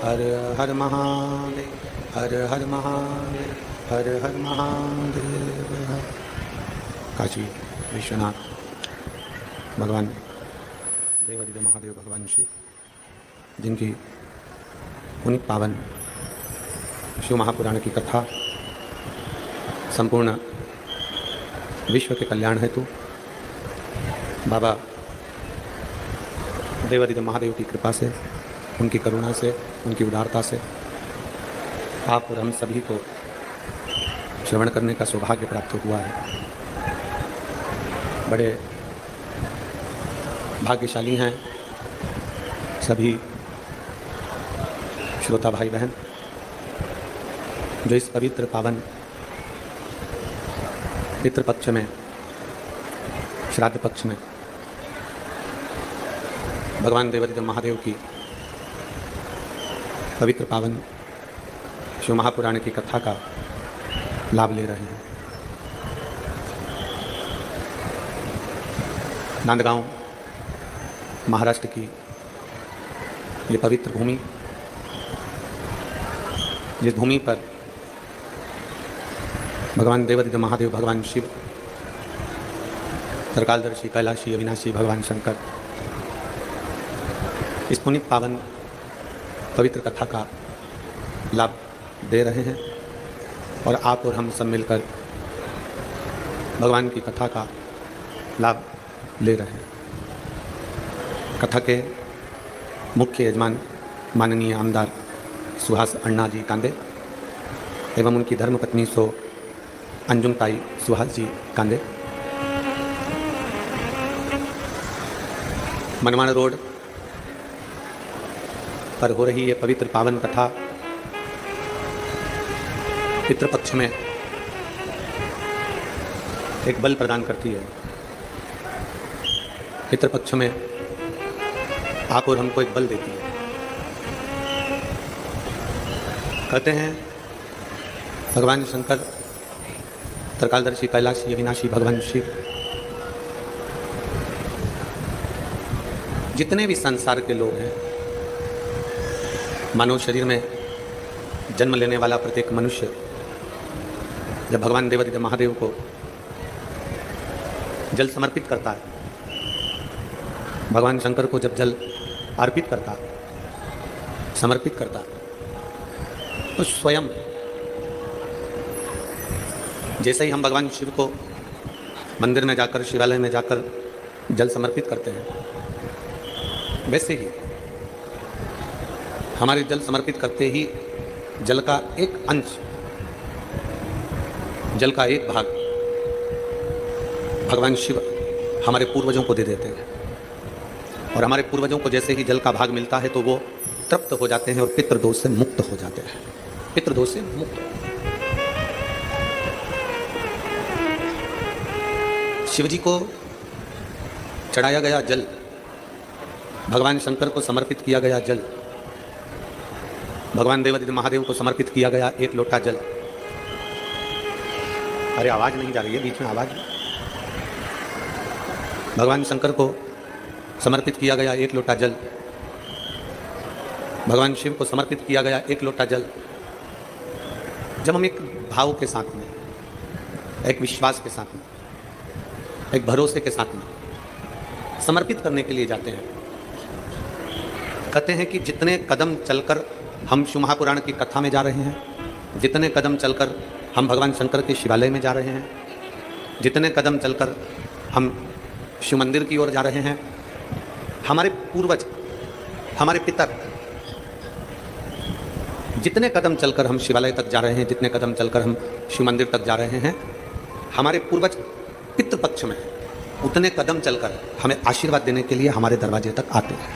हर हर महादेव, हर हर महादेव, हर हर महादेव। काशी विश्वनाथ भगवान देवादिदेव महादेव भगवान शिव, जिनकी पुनीत पावन शिव महापुराण की कथा संपूर्ण विश्व के कल्याण हेतु बाबा देवादिदेव महादेव की कृपा से, उनकी करुणा से, उनकी उदारता से आप और हम सभी को श्रवण करने का सौभाग्य प्राप्त हुआ है। बड़े भाग्यशाली हैं सभी श्रोता भाई बहन जो इस पवित्र पावन पितृपक्ष में, श्राद्ध पक्ष में भगवान देवादिदेव महादेव की पवित्र पावन शिव महापुराण की कथा का लाभ ले रहे हैं। नांदगांव महाराष्ट्र की ये पवित्र भूमि, जिस भूमि पर भगवान देवादिदेव महादेव, भगवान शिव, त्रिकालदर्शी, कैलाशी, अविनाशी भगवान शंकर इस पुनीत पावन पवित्र कथा का लाभ दे रहे हैं और आप और हम सब मिलकर भगवान की कथा का लाभ ले रहे हैं। कथा के मुख्य यजमान माननीय आमदार सुहास अण्णा जी कांदे एवं उनकी धर्मपत्नी सो अंजुमताई सुहास जी कांदे, मनमाड़ रोड पर हो रही ये पवित्र पावन कथा पितृपक्ष में एक बल प्रदान करती है। पितृपक्ष में आप और हमको एक बल देती है। कहते हैं भगवान शंकर, त्रिकालदर्शी, कैलाशी, अविनाशी भगवान शिव जितने भी संसार के लोग हैं, मानव शरीर में जन्म लेने वाला प्रत्येक मनुष्य जब भगवान देवादिदेव महादेव को जल समर्पित करता है, भगवान शंकर को जब जल अर्पित करता, समर्पित करता, तो स्वयं जैसे ही हम भगवान शिव को मंदिर में जाकर, शिवालय में जाकर जल समर्पित करते हैं, वैसे ही हमारे जल समर्पित करते ही जल का एक अंश, जल का एक भाग भगवान शिव हमारे पूर्वजों को दे देते हैं, और हमारे पूर्वजों को जैसे ही जल का भाग मिलता है तो वो तृप्त हो जाते हैं और पितृदोष से मुक्त हो जाते हैं, पितृदोष से मुक्त। शिव जी को चढ़ाया गया जल, भगवान शंकर को समर्पित किया गया जल, भगवान देवादिदेव महादेव को समर्पित किया गया एक लोटा जल। अरे आवाज नहीं जा रही है बीच में, आवाज। भगवान शंकर को समर्पित किया गया एक लोटा जल, भगवान शिव को समर्पित किया गया एक लोटा जल। जब हम एक भाव के साथ में, एक विश्वास के साथ में, एक भरोसे के साथ में समर्पित करने के लिए जाते हैं, कहते हैं कि जितने कदम चलकर हम शिव महापुराण की कथा में जा रहे हैं, जितने कदम चलकर हम भगवान शंकर के शिवालय में जा रहे हैं, जितने कदम चलकर हम शिव मंदिर की ओर जा रहे हैं, हमारे पूर्वज, हमारे पितर, जितने कदम चलकर हम शिवालय तक जा रहे हैं, जितने कदम चलकर हम शिव मंदिर तक जा रहे हैं, हमारे पूर्वज पितृपक्ष में उतने कदम चलकर हमें आशीर्वाद देने के लिए हमारे दरवाजे तक आते हैं।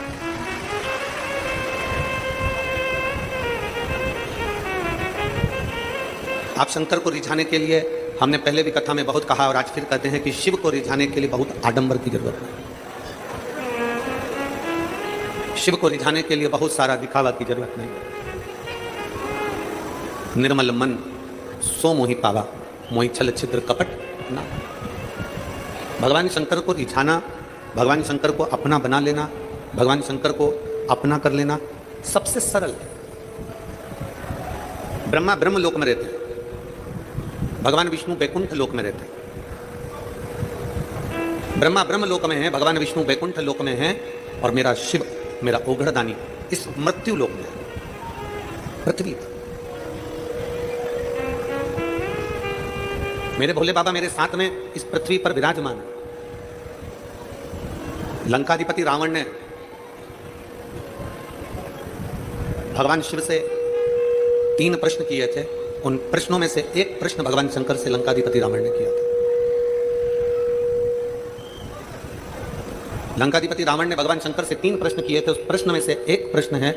आप शंकर को रिझाने के लिए, हमने पहले भी कथा में बहुत कहा और आज फिर कहते हैं कि शिव को रिझाने के लिए बहुत आडंबर की जरूरत है। शिव को रिझाने के लिए बहुत सारा दिखावा की जरूरत नहीं। निर्मल मन सो मोहि पावा, मोहि छल छिद्र कपट ना। भगवान शंकर को रिझाना, भगवान शंकर को अपना बना लेना, भगवान शंकर को अपना कर लेना सबसे सरल है। ब्रह्मा ब्रह्म लोक में रहते हैं, भगवान विष्णु बैकुंठ लोक में रहते हैं। ब्रह्मा ब्रह्म लोक में है, भगवान विष्णु बैकुंठ लोक में है, और मेरा शिव, मेरा ओघड़दानी इस मृत्यु लोक में है, पृथ्वी पर। मेरे भोले बाबा मेरे साथ में इस पृथ्वी पर विराजमान है। लंकाधिपति रावण ने भगवान शिव से 3 प्रश्न किए थे, उन प्रश्नों में से एक प्रश्न भगवान शंकर से लंकाधिपति रावण ने किया था। लंकाधिपति रावण ने भगवान शंकर से 3 प्रश्न किए थे, उस प्रश्न में से एक प्रश्न है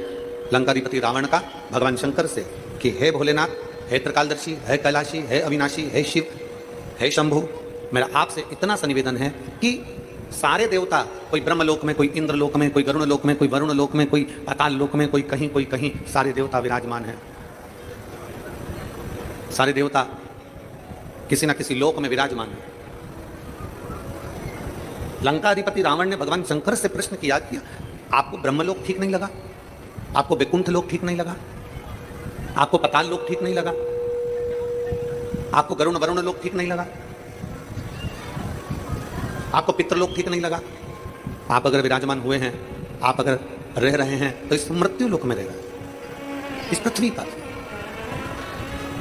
लंकाधिपति रावण का भगवान शंकर से कि हे भोलेनाथ, हे त्रिकालदर्शी, हे कैलाशी, हे अविनाशी, हे शिव, हे शंभु, मेरा आपसे इतना सा निवेदन है कि सारे देवता, कोई ब्रह्मलोक में, कोई इंद्रलोक में, कोई गरुण लोक में, कोई वरुण लोक में, कोई पाताल लोक में, कोई कहीं, सारे देवता विराजमान हैं। सारे देवता किसी न किसी लोक में विराजमान हैं। लंकाधिपति रावण ने भगवान शंकर से प्रश्न किया कि आपको ब्रह्मलोक ठीक नहीं लगा, आपको बैकुंठ लोक ठीक नहीं लगा, आपको पाताल लोक ठीक नहीं लगा, आपको गरुण वरुण लोक ठीक नहीं लगा, आपको पितृलोक ठीक नहीं लगा। आप अगर विराजमान हुए हैं, आप अगर रह रहे हैं तो इस मृत्यु लोक में रह रहे, इस पृथ्वी पर।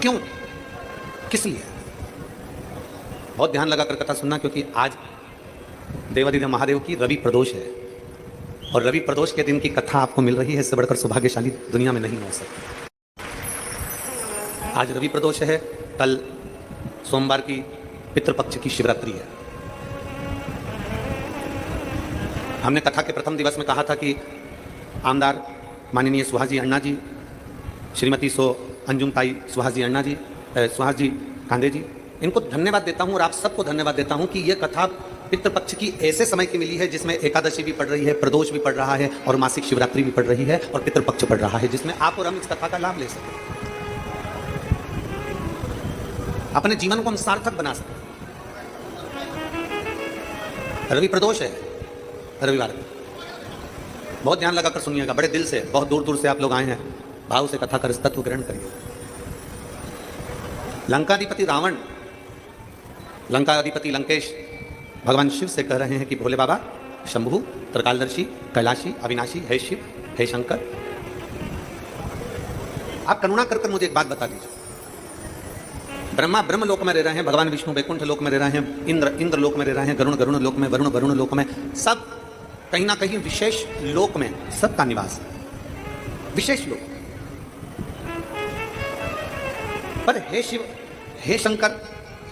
क्यों, किस लिए? बहुत ध्यान लगाकर कथा सुनना, क्योंकि आज देवादिदेव महादेव की रवि प्रदोष है, और रवि प्रदोष के दिन की कथा आपको मिल रही है, इससे बढ़कर सौभाग्यशाली दुनिया में नहीं हो सकती। आज रवि प्रदोष है, कल सोमवार की पितृपक्ष की शिवरात्रि है। हमने कथा के प्रथम दिवस में कहा था कि आमदार माननीय सुहास जी अण्णा जी, श्रीमती अंजुम ताई सुहास जी अण्णा जी, सुहास जी कांदे जी, इनको धन्यवाद देता हूं और आप सबको धन्यवाद देता हूं कि यह कथा पितृपक्ष की ऐसे समय की मिली है जिसमें एकादशी भी पड़ रही है, प्रदोष भी पड़ रहा है, और मासिक शिवरात्रि भी पड़ रही है, और पितृपक्ष पड़ रहा है, जिसमें आप और हम इस कथा का लाभ ले सकें, अपने जीवन को हम सार्थक बना सकें। रवि प्रदोष है, रविवार। बहुत ध्यान लगाकर सुनिएगा, बड़े दिल से, बहुत दूर दूर से आप लोग आए हैं, भाव से कथा कर इस तत्व ग्रहण करिए। लंकाधिपति रावण, लंकाधिपति लंकेश भगवान शिव से कह रहे हैं कि भोले बाबा, शंभु, त्रिकालदर्शी, कैलाशी, अविनाशी, हे शिव, हे शंकर, आप करुणा कर मुझे एक बात बता दीजिए। ब्रह्मा ब्रह्म लोक में रह रहे हैं, भगवान विष्णु बैकुंठ लोक में रह रहे हैं, इंद्र लोक में रह रहे हैं, गरुण गरुण लोक में, वरुण वरुण लोक में, सब कहीं ना कहीं विशेष लोक में सबका निवास है, विशेष लोक। पर हे शिव, हे शंकर,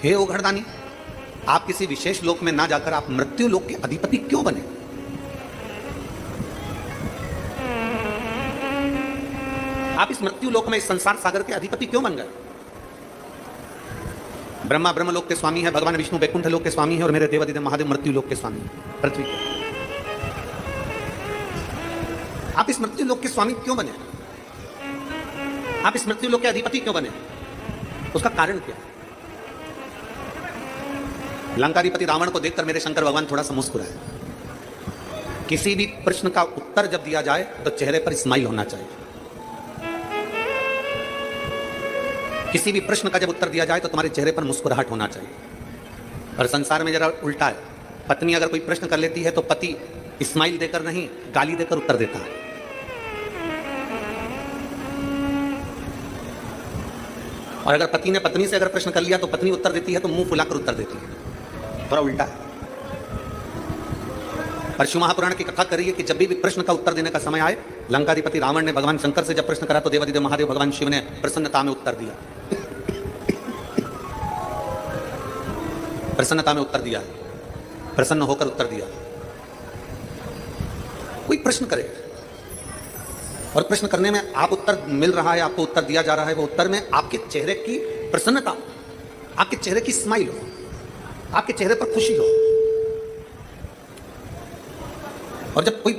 हे ओघड़दानी, आप किसी विशेष लोक में ना जाकर आप मृत्यु लोक के अधिपति क्यों बने? आप इस मृत्यु लोक में, इस संसार सागर के अधिपति क्यों बन गए? ब्रह्मा ब्रह्मलोक के स्वामी है, भगवान विष्णु वैकुंठ लोक के स्वामी है, और मेरे देवादिदेव महादेव मृत्यु लोक के स्वामी है, पृथ्वी के। आप इस मृत्यु लोक के स्वामी क्यों बने? आप इस मृत्यु लोक के अधिपति क्यों बने? उसका कारण क्या? लंकाधिपति रावण को देखकर मेरे शंकर भगवान थोड़ा सा मुस्कुराए। किसी भी प्रश्न का उत्तर जब दिया जाए तो चेहरे पर स्माइल होना चाहिए। किसी भी प्रश्न का जब उत्तर दिया जाए तो तुम्हारे चेहरे पर मुस्कुराहट होना चाहिए। और संसार में जरा उल्टा है, पत्नी अगर कोई प्रश्न कर लेती है तो पति स्माइल देकर नहीं, गाली देकर उत्तर देता है। और अगर पति ने पत्नी से अगर प्रश्न कर लिया तो पत्नी उत्तर देती है तो मुंह फुलाकर उत्तर देती है। थोड़ा उल्टा है। पर शिव महापुराण की कथा करिए कि जब भी प्रश्न का उत्तर देने का समय आए, लंकाधिपति रावण ने भगवान शंकर से जब प्रश्न करा तो देवादिदेव महादेव भगवान शिव ने प्रसन्नता में उत्तर दिया। प्रसन्नता में उत्तर दिया, प्रसन्न होकर उत्तर दिया। कोई प्रश्न करे और प्रश्न करने में आप उत्तर मिल रहा है, आपको उत्तर दिया जा रहा है, वो उत्तर में आपके चेहरे की प्रसन्नता, आपके चेहरे की स्माइल हो, आपके चेहरे पर खुशी हो। और जब कोई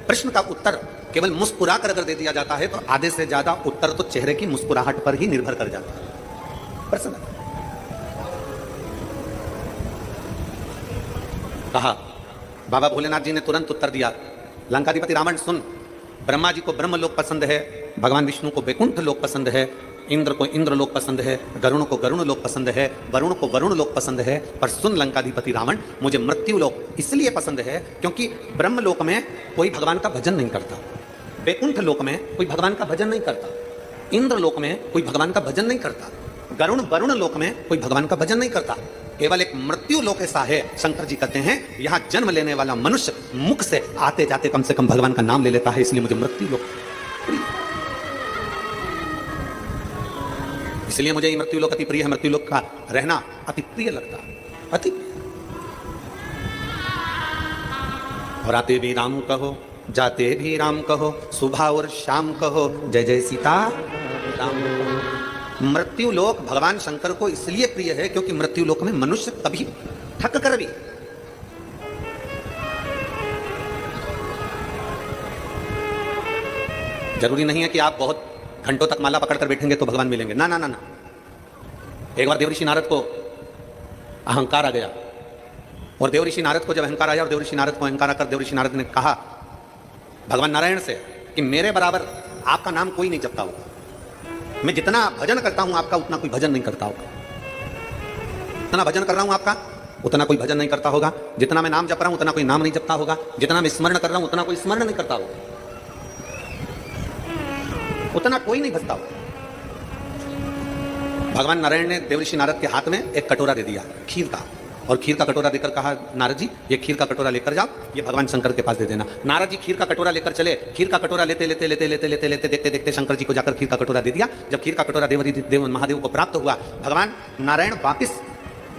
प्रश्न का उत्तर केवल मुस्कुरा कर अगर दे दिया जाता है तो आधे से ज्यादा उत्तर तो चेहरे की मुस्कुराहट पर ही निर्भर कर जाता है। प्रसन्न कहा, बाबा भोलेनाथ जी ने तुरंत उत्तर दिया, लंकाधिपति रावण सुन, ब्रह्मा जी को ब्रह्मलोक पसंद है, भगवान विष्णु को वैकुंठ लोक पसंद है, इंद्र को इंद्र लोक पसंद है, गरुण को गरुण लोक पसंद है, वरुण को वरुण लोक पसंद है। पर सुन लंकाधिपति रावण, मुझे मृत्यु लोक इसलिए पसंद है क्योंकि ब्रह्म लोक में कोई भगवान का भजन नहीं करता, वैकुंठ लोक में कोई भगवान का भजन नहीं करता, इंद्र लोक में कोई भगवान का भजन नहीं करता, गरुण वरुण लोक में कोई भगवान का भजन नहीं करता। केवल एक मृत्यु लोक ऐसा है, शंकर जी कहते हैं, यहां जन्म लेने वाला मनुष्य मुख से आते जाते कम से कम भगवान का नाम ले लेता है, इसलिए मुझे मृत्यु लोक, इसलिए मुझे ये मृत्यु लोक अति प्रिय है। मृत्यु लोक का रहना अति प्रिय लगता है, अति प्रिय। और आते भी राम कहो, जाते भी राम कहो, सुबह और शाम कहो, जय जय सीता राम। मृत्यु लोक भगवान शंकर को इसलिए प्रिय है क्योंकि मृत्यु लोक में मनुष्य कभी थक कर भी, जरूरी नहीं है कि आप बहुत घंटों तक माला पकड़कर बैठेंगे तो भगवान मिलेंगे, ना ना ना ना। एक बार देवऋषि नारद को अहंकार आ गया, और देवऋषि नारद को जब अहंकार आया और देवऋषि नारद को अहंकार आकर देवऋषि नारद ने कहा भगवान नारायण से कि मेरे बराबर आपका नाम कोई नहीं जपता होगा, मैं जितना भजन करता हूं आपका उतना कोई भजन नहीं करता होगा, जितना भजन कर रहा हूं आपका उतना कोई भजन नहीं करता होगा, जितना मैं नाम जप रहा हूं उतना कोई नाम नहीं जपता होगा, जितना मैं स्मरण कर रहा हूं उतना कोई स्मरण नहीं करता होगा, उतना कोई नहीं भजता होगा। भगवान नारायण ने देवऋषि नारद के हाथ में एक कटोरा दे दिया खीर का, और खीर का कटोरा देकर कहा, नारद जी ये खीर का कटोरा लेकर जाओ, ये भगवान शंकर के पास दे देना। नारद जी खीर का कटोरा लेकर चले, खीर का कटोरा लेते लेते लेते लेते लेते लेते देखते देखते शंकर जी को जाकर खीर का कटोरा दे दिया। जब खीर का कटोरा देव महादेव को प्राप्त हुआ, भगवान नारायण वापिस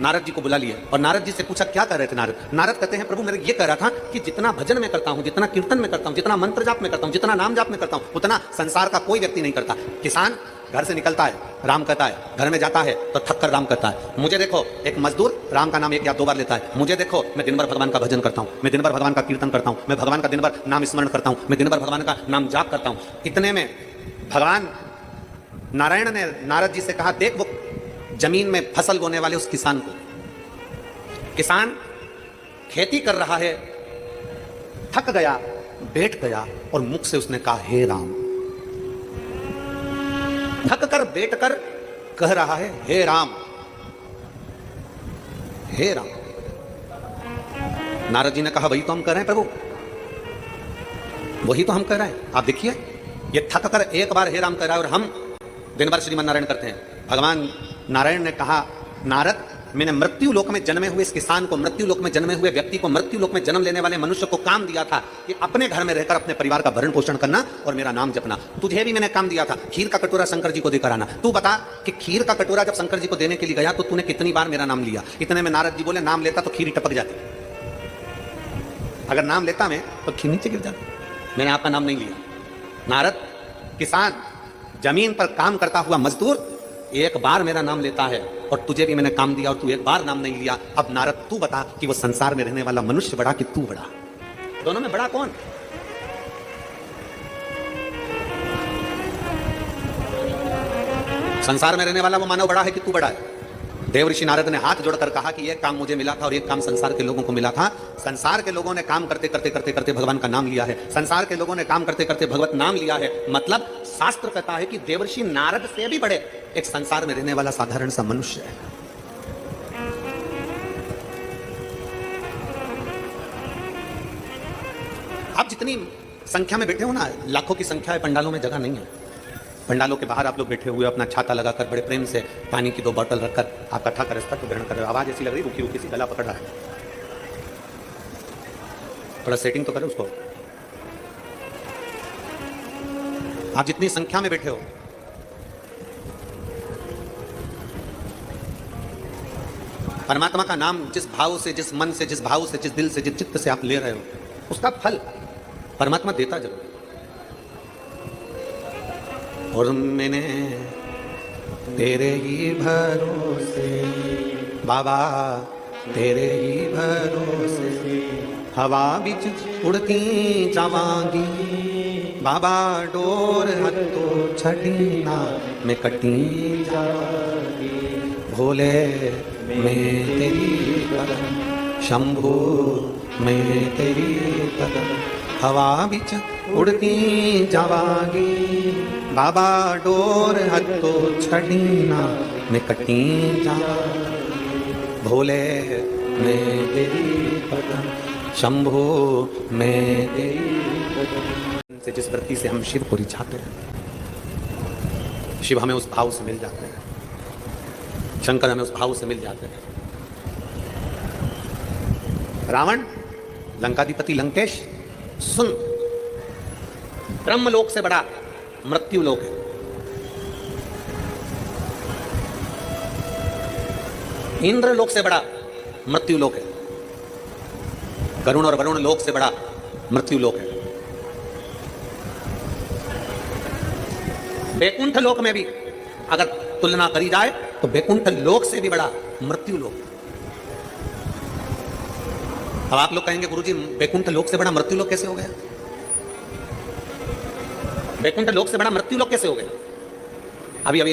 नारद जी को बुला लिए और नारद जी से पूछा क्या कर रहे थे नारद? नारद कहते हैं प्रभु मेरे ये कह रहा था कि जितना भजन में करता हूं, जितना कीर्तन में करता हूं, जितना मंत्र जाप में करता हूं, जितना नाम जाप में करता हूं, उतना संसार का कोई व्यक्ति नहीं करता। किसान घर से निकलता है, राम कहता है, घर में जाता है तो थक कर राम कहता है। मुझे देखो, एक मजदूर राम का नाम 1 या 2 बार लेता है। मुझे देखो, मैं दिन भर भगवान का भजन करता हूं, मैं दिन भर भगवान का कीर्तन करता हूं, मैं भगवान का दिन भर नाम स्मरण करता हूं, मैं दिन भर भगवान का नाम जाप करता हूं। इतने में भगवान नारायण ने नारद जी से कहा, देख वो जमीन में फसल बोने वाले उस किसान को, किसान खेती कर रहा है, थक गया, बैठ गया और मुख से उसने कहा हे राम। थक कर बैठ कर कह रहा है हे राम, हे राम। नारद जी ने कहा वही तो हम कह रहे हैं प्रभु, वही तो हम कह रहे हैं। आप देखिए, ये थक कर एक बार हे राम कह रहा है और हम दिन भर श्रीमन नारायण करते हैं। भगवान नारायण ने कहा, नारद मैंने मृत्यु लोक में जन्मे हुए इस किसान को, मृत्यु लोक में जन्मे हुए व्यक्ति को, मृत्यु लोक में जन्म लेने वाले मनुष्य को काम दिया था कि अपने घर में रहकर अपने परिवार का भरण पोषण करना और मेरा नाम जपना। तुझे भी मैंने काम दिया था खीर का कटोरा शंकर जी को देकर आना। तू बता कि खीर का कटोरा जब शंकर जी को देने के लिए गया तो तूने कितनी बार मेरा नाम लिया? इतने में नारद जी बोले नाम लेता तो खीर ही टपक जाती, अगर नाम लेता मैं तो खीर नीचे गिर जाती। मैंने आपका नाम नहीं लिया। नारद किसान, जमीन पर काम करता हुआ मजदूर, एक बार मेरा नाम लेता है और तुझे भी मैंने काम दिया और तू एक बार नाम नहीं लिया। अब नारद तू बता कि वो संसार में रहने वाला मनुष्य बड़ा कि तू बड़ा? दोनों में बड़ा कौन? संसार में रहने वाला वो मानव बड़ा है कि तू बड़ा है? देव ऋषि नारद ने हाथ जोड़कर कहा कि एक काम मुझे मिला था और एक काम संसार के लोगों को मिला था। संसार के लोगों ने काम करते करते करते करते भगवान का नाम लिया है, संसार के लोगों ने काम करते करते भगवत नाम लिया है। मतलब शास्त्र कहता है कि देवर्षि नारद से भी बड़े एक संसार में रहने वाला साधारण सा मनुष्य है। आप जितनी संख्या में बैठे हो ना, लाखों की संख्या है, पंडालों में जगह नहीं है। पंडालों के बाहर आप लोग बैठे हुए अपना छाता लगाकर बड़े प्रेम से पानी की 2 बोतल रखकर आप कथा का रिश्ता ग्रहण कर रहे हो। आवाज ऐसी लग रही रुकी रुकी सी, गला पकड़ रहा है। थोड़ा सेटिंग तो करो उसको। आप जितनी संख्या में बैठे हो, परमात्मा का नाम जिस भाव से, जिस मन से, जिस भाव से, जिस दिल से, जिस चित्त से आप ले रहे हो, उसका फल परमात्मा देता जरूर। और मैंने तेरे ही भरोसे बाबा, तेरे ही भरोसे हवा बिच उड़ती जावांगी बाबा, डोर हत्तो छड़ी ना मैं कटी जावांगी। भोले मैं तेरी कदम, शंभू मैं तेरी कदम, हवा बिच उड़ती जावांगी बाबा, डोर हत्तो छड़ी ना मैं कटी जावांगी। भोले मैं तेरी कदम, शंभो मैं तेरी कदम। से जिस वृत्ति से हम शिव को रिझाते हैं, शिव हमें उस भाव से मिल जाते हैं, शंकर हमें उस भाव से मिल जाते हैं। रावण, लंकाधिपति लंकेश, सुन, ब्रह्मलोक से बड़ा मृत्यु लोक है। इंद्र लोक से बड़ा मृत्यु लोक है। गरुण और वरुण लोक से बड़ा मृत्यु लोक है। बैकुंठ लोक में भी अगर तुलना करी जाए तो बैकुंठ लोक से भी बड़ा मृत्यु लोक है। अब आप लोग कहेंगे गुरुजी बैकुंठ लोक से बड़ा मृत्यु लोक कैसे हो गया? बैकुंठ लोक से बड़ा मृत्यु लोक कैसे हो गया? अभी अभी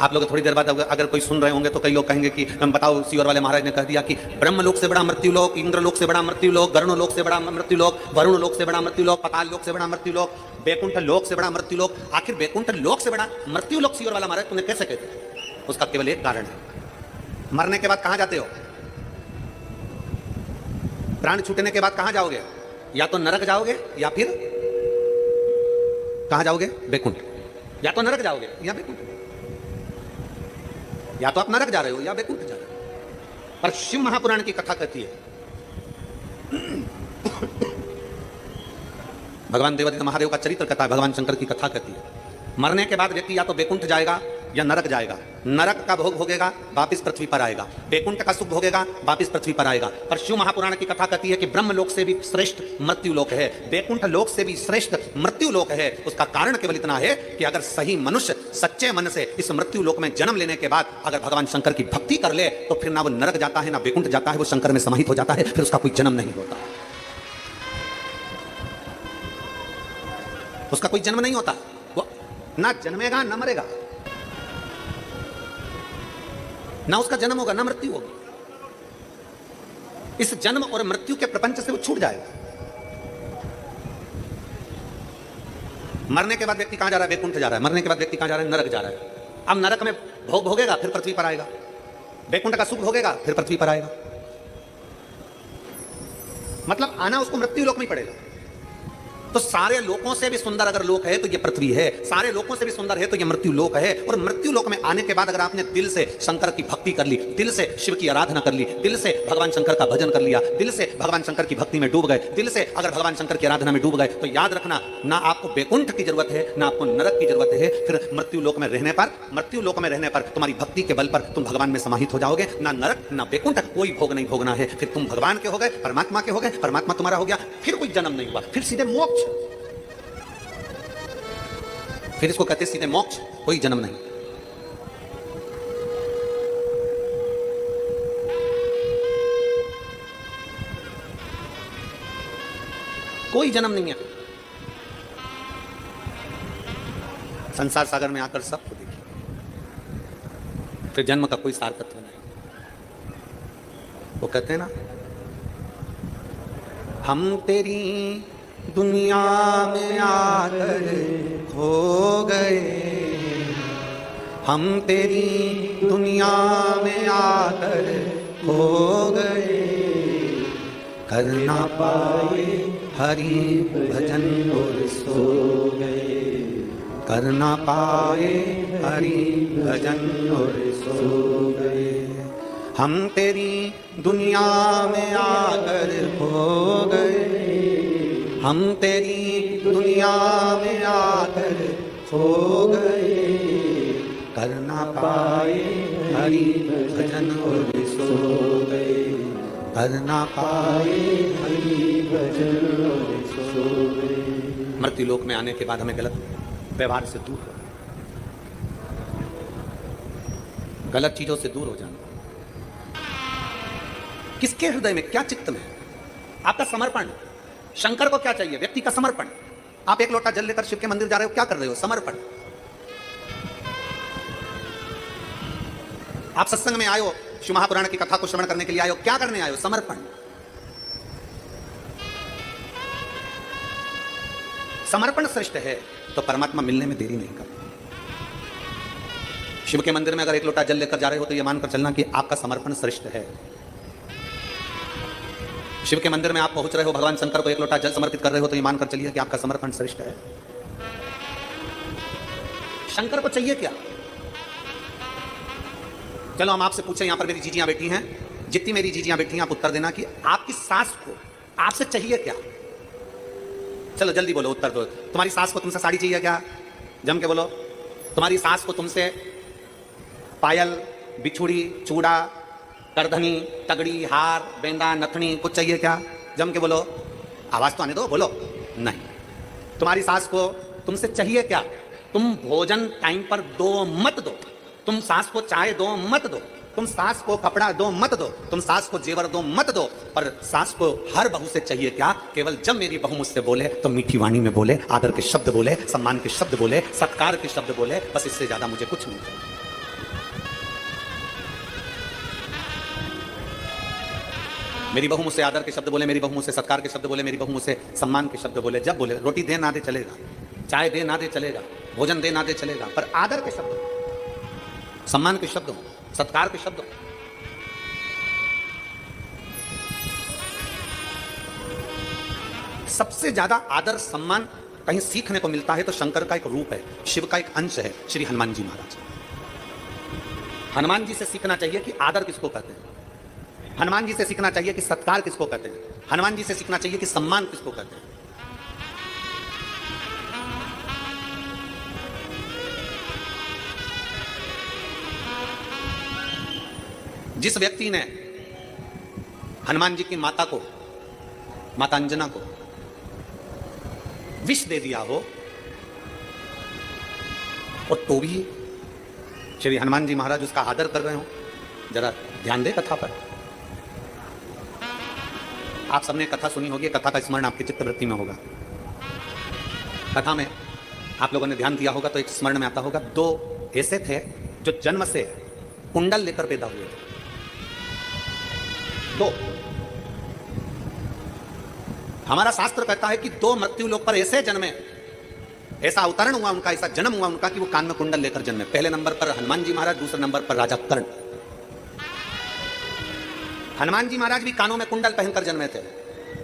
आप लोग थोड़ी देर बाद अगर कोई सुन रहे होंगे तो कई लोग कहेंगे कि बताओ, सीवर वाले महाराज ने कह दिया कि ब्रह्म लोक से बड़ा मृत्यु लोक, इंद्र लोक से बड़ा मृत्यु लोक, गरुण लोक से बड़ा मृत्यु लोक, वरुण लोक से बड़ा मृत्यु लोक, पाताल लोक से बड़ा मृत्यु लोक, बैकुंठ लोक से बड़ा मृत्यु लोक। आखिर बैकुंठ लोक से बड़ा मृत्यु लोक सीवर वाला महाराज तुमने कैसे कहते? उसका केवल एक कारण है, मरने के बाद कहां जाते हो? प्राण छूटने के बाद कहां जाओगे? या तो नरक जाओगे या फिर कहां जाओगे? बैकुंठ। या तो नरक जाओगे या बैकुंठ। या तो आप नरक जा रहे हो या बैकुंठ जा रहे हो। पर शिव महापुराण की कथा कहती है, भगवान देवादित्य महादेव का चरित्र कहता है, भगवान शंकर की कथा कहती है, मरने के बाद व्यक्ति या तो बैकुंठ जाएगा या नरक जाएगा। नरक का भोग भोगेगा, वापिस पृथ्वी पर आएगा। बैकुंठ का सुख भोगेगा, वापिस पृथ्वी पर आएगा। पर शिव महापुराण की कथा कहती है कि ब्रह्म लोक से भी श्रेष्ठ मृत्यु लोक है, बैकुंठ लोक से भी श्रेष्ठ मृत्यु लोक है। उसका कारण केवल इतना है कि अगर सही मनुष्य सच्चे मन से इस मृत्यु लोक में जन्म लेने के बाद अगर भगवान शंकर की भक्ति कर ले तो फिर ना वो नरक जाता है ना बैकुंठ जाता है, वो शंकर में समाहित हो जाता है, फिर उसका कोई जन्म नहीं होता। उसका कोई जन्म नहीं होता, वो ना जन्मेगा ना मरेगा, ना उसका जन्म होगा ना मृत्यु होगी। इस जन्म और मृत्यु के प्रपंच से वो छूट जाएगा। मरने के बाद व्यक्ति कहां जा रहा है? बैकुंठ जा रहा है। मरने के बाद व्यक्ति कहां जा रहा है? नरक जा रहा है। अब नरक में भोग भोगेगा, फिर पृथ्वी पर आएगा। बैकुंठ का सुख भोगेगा, फिर पृथ्वी पर आएगा। मतलब आना उसको मृत्यु लोक में ही पड़ेगा। तो सारे लोकों से भी सुंदर अगर लोक है तो ये पृथ्वी है, सारे लोकों से भी सुंदर है तो ये मृत्यु लोक है। और मृत्यु लोक में आने के बाद अगर आपने दिल से शंकर की भक्ति कर ली, दिल से शिव की आराधना कर ली, दिल से भगवान शंकर का भजन कर लिया, दिल से भगवान शंकर की भक्ति में डूब गए, दिल से अगर भगवान शंकर की आराधना में डूब गए, तो याद रखना, ना आपको बैकुंठ की जरूरत है, ना आपको नरक की जरूरत है। फिर मृत्यु लोक में रहने पर तुम्हारी भक्ति के बल पर तुम भगवान में समाहित हो जाओगे। ना नरक ना बैकुंठ, कोई भोग नहीं भोगना है। फिर तुम भगवान के हो गए, परमात्मा के हो गए, परमात्मा तुम्हारा हो गया, फिर कोई जन्म नहीं हुआ, फिर सीधे मोक्ष। फिर इसको कहते सीधे मोक्ष, कोई जन्म नहीं। कोई जन्म नहीं है। संसार सागर में आकर सबको देखिए, फिर जन्म का कोई सार्थकत्व नहीं। वो कहते हैं ना, हम तेरी दुनिया में आकर खो गए, हम तेरी दुनिया में आकर खो गए, कर ना पाए हरि भजन और सो गए, कर ना पाए हरि भजन और सो गए। हम तेरी दुनिया में आकर खो गए, हम तेरी दुनिया में आकर खो गए, कर ना पाए हरि भजन और सो गए, कर ना पाए हरि भजन और सो गए। मृत्यु लोक में आने के बाद हमें गलत व्यवहार से दूर हो, गलत चीजों से दूर हो जाना। किसके हृदय में, क्या चित्त में आपका समर्पण? शंकर को क्या चाहिए? व्यक्ति का समर्पण। आप एक लोटा जल लेकर शिव के मंदिर जा रहे हो, क्या कर रहे हो? समर्पण। आप सत्संग में आए हो, शिव महापुराण की कथा को श्रवण करने के लिए आए हो, क्या करने आए हो? समर्पण। समर्पण श्रेष्ठ है तो परमात्मा मिलने में देरी नहीं करता। शिव के मंदिर में अगर एक लोटा जल लेकर जा रहे हो तो यह मानकर चलना कि आपका समर्पण श्रेष्ठ है। शिव के मंदिर में आप पहुंच रहे हो, भगवान शंकर को एक लोटा जल समर्पित कर रहे हो, तो ये मानकर चलिए कि आपका समर्पण श्रेष्ठ है। शंकर को चाहिए क्या? चलो हम आपसे पूछे, यहां पर मेरी जीजियां बैठी हैं, जितनी मेरी जीजियां बैठी हैं आप उत्तर देना कि आपकी सास को आपसे चाहिए क्या? चलो जल्दी बोलो, उत्तर दो। तुम्हारी सास को तुमसे साड़ी चाहिए क्या? जम के बोलो। तुम्हारी सास को तुमसे पायल, बिछुड़ी, चूड़ा, करधनी, तगड़ी, हार, बेंदा, नथनी कुछ चाहिए क्या? जम के बोलो। आवाज तो आने दो, बोलो। नहीं। तुम्हारी सास को तुमसे चाहिए क्या? तुम भोजन टाइम पर दो मत दो, तुम सास को चाय दो मत दो, तुम सास को कपड़ा दो मत दो, तुम सास को जेवर दो मत दो, पर सास को हर बहू से चाहिए क्या? केवल जब मेरी बहू मुझसे बोले तो मीठी वाणी में बोले, आदर के शब्द बोले, सम्मान के शब्द बोले, सत्कार के शब्द बोले, बस इससे ज्यादा मुझे कुछ नहीं चाहिए। मेरी बहू मुझसे आदर के शब्द बोले, मेरी बहू मुझसे सत्कार के शब्द बोले, मेरी बहू मुझसे सम्मान के शब्द बोले, जब बोले रोटी दे ना दे चलेगा, चाय दे ना दे चलेगा, भोजन दे ना दे चलेगा, पर आदर के शब्द, सम्मान के शब्द हो, सत्कार के शब्द हो। सबसे ज्यादा आदर सम्मान कहीं सीखने को मिलता है तो शंकर का एक रूप है, शिव का एक अंश है, श्री हनुमान जी महाराज। हनुमान जी से सीखना चाहिए कि आदर किसको कहते हैं, हनुमान जी से सीखना चाहिए कि सत्कार किसको कहते हैं, हनुमान जी से सीखना चाहिए कि सम्मान किसको कहते हैं। जिस व्यक्ति ने हनुमान जी की माता को, माता अंजना को विष दे दिया हो, और तो भी श्री हनुमान जी महाराज उसका आदर कर रहे हो, जरा ध्यान दे कथा पर। आप सबने कथा सुनी होगी, कथा का स्मरण आपकी चित्तवृत्ति में होगा। कथा में आप लोगों ने ध्यान दिया होगा तो एक स्मरण में आता होगा, दो ऐसे थे जो जन्म से कुंडल लेकर पैदा हुए थे। दो, हमारा शास्त्र कहता है कि दो मृत्यु लोक पर ऐसे जन्मे, ऐसा अवतरण हुआ उनका, ऐसा जन्म हुआ उनका कि वो कान में कुंडल लेकर जन्मे। पहले नंबर पर हनुमान जी महाराज, दूसरे नंबर पर राजा कर्ण। हनुमान जी महाराज भी कानों में कुंडल पहनकर जन्मे थे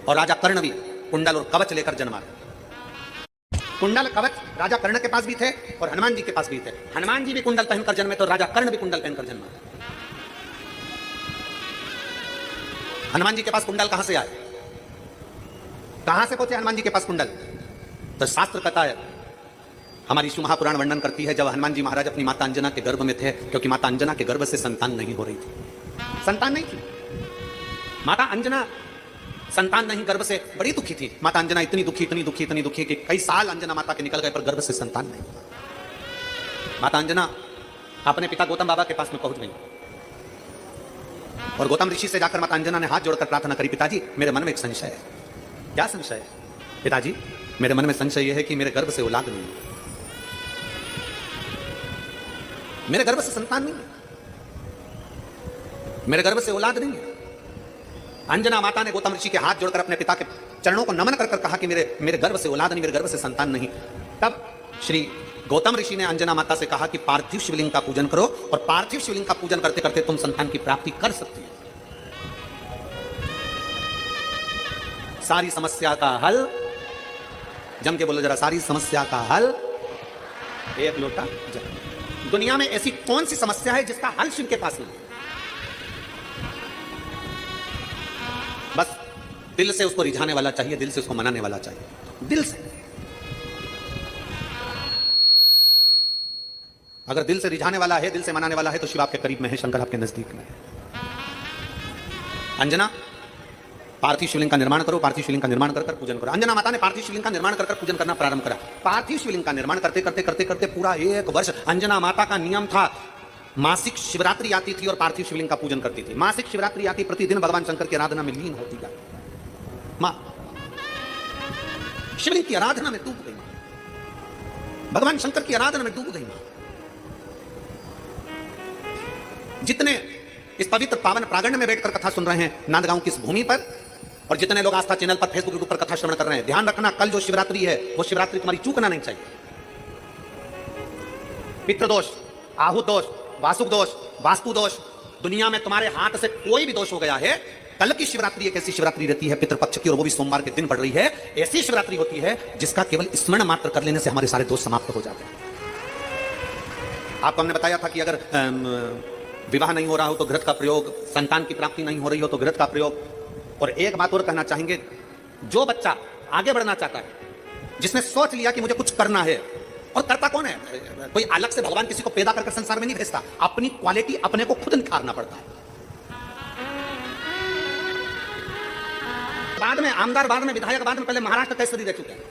और राजा कर्ण भी कुंडल और कवच लेकर जन्मा। कुंडल कवच राजा कर्ण के पास भी थे और हनुमान जी के पास भी थे। हनुमान जी भी कुंडल पहनकर जन्मे तो राजा कर्ण भी कुंडल पहनकर जन्मा। हनुमान जी के पास कुंडल कहां से आए, कहां से पहुंचे हनुमान जी के पास कुंडल? तो शास्त्र कहता है, हमारी शिव महापुराण वर्णन करती है, जब हनुमान जी महाराज अपनी माता अंजना के गर्भ में थे, क्योंकि माता अंजना के गर्भ से संतान नहीं हो रही थी, संतान नहीं थी। माता अंजना संतान नहीं, गर्भ से बड़ी दुखी थी। माता अंजना इतनी दुखी कि कई साल अंजना माता के निकल गए पर गर्भ से संतान नहीं। माता अंजना अपने पिता गौतम बाबा के पास में पहुंच गई और गौतम ऋषि से जाकर माता अंजना ने हाथ जोड़कर प्रार्थना करी, पिताजी मेरे मन में एक संशय है। क्या संशय है? पिताजी मेरे मन में संशय यह है कि मेरे गर्भ से औलाद नहीं है, मेरे गर्भ से संतान नहीं है, मेरे गर्भ से औलाद नहीं है। अंजना माता ने गौतम ऋषि के हाथ जोड़कर अपने पिता के चरणों को नमन कर कहा कि मेरे गर्भ से औलाद नहीं, मेरे गर्भ से संतान नहीं। तब श्री गौतम ऋषि ने अंजना माता से कहा कि पार्थिव शिवलिंग का पूजन करो और पार्थिव शिवलिंग का पूजन करते करते तुम संतान की प्राप्ति कर सकती हो। सारी समस्या का हल, जम के बोलो जरा, सारी समस्या का हल एक लोटा जल। दुनिया में ऐसी कौन सी समस्या है जिसका हल शिव के पास नहीं? बस दिल से उसको रिझाने वाला चाहिए, दिल से उसको मनाने वाला चाहिए, दिल से। अगर दिल से रिझाने वाला है, दिल से मनाने वाला है, तो शिव आपके करीब में है, शंकर आपके नजदीक में है। अंजना पार्थिव शिवलिंग का निर्माण करो, पार्थिव शिवलिंग का निर्माण कर पूजन करो। अंजना माता ने पार्थिव शिवलिंग का निर्माण कर पूजन करना प्रारंभ करा। पार्थिव शिवलिंग का निर्माण करते करते पूरा 1 वर्ष अंजना माता का नियम था, मासिक शिवरात्रि आती थी और पार्थिव शिवलिंग का पूजन करती थी। मासिक शिवरात्रि आती, प्रतिदिन भगवान शंकर की आराधना में लीन होती जाती, मां शिवलिंग की आराधना में डूब गई, भगवान शंकर की आराधना में डूब गई मां। जितने इस पवित्र पावन प्रांगण में बैठकर कथा सुन रहे हैं नांदगांव की इस भूमि पर, और जितने लोग आस्था चैनल पर, फेसबुक यूट्यूब पर कथा श्रवण कर रहे हैं, ध्यान रखना, कल जो शिवरात्रि है वो शिवरात्रि तुम्हारी चूकना नहीं चाहिए। पितृदोष, आहु दोष, वासुक दोष, वास्तु दोष, दुनिया में तुम्हारे हाथ से कोई भी दोष हो गया है, कल की शिवरात्रि एक ऐसी शिवरात्रि रहती है पितृपक्ष की, और वो भी सोमवार के दिन पड़ रही है। ऐसी शिवरात्रि होती है जिसका केवल स्मरण मात्र कर लेने से हमारे सारे दोष समाप्त हो जाते हैं। आपको हमने बताया था कि अगर विवाह नहीं हो रहा हो तो घृत का प्रयोग, संतान की प्राप्ति नहीं हो रही हो तो घृत का प्रयोग। और एक बात और कहना चाहेंगे, जो बच्चा आगे बढ़ना चाहता है, जिसने सोच लिया कि मुझे कुछ करना है, और करता कौन है? कोई अलग से भगवान किसी को पैदा करके संसार में नहीं भेजता, अपनी क्वालिटी अपने को खुद निखारना पड़ता है। बाद में आमदार, बाद में विधायक, बाद में पहले महाराष्ट्र केसरी रह चुके हैं।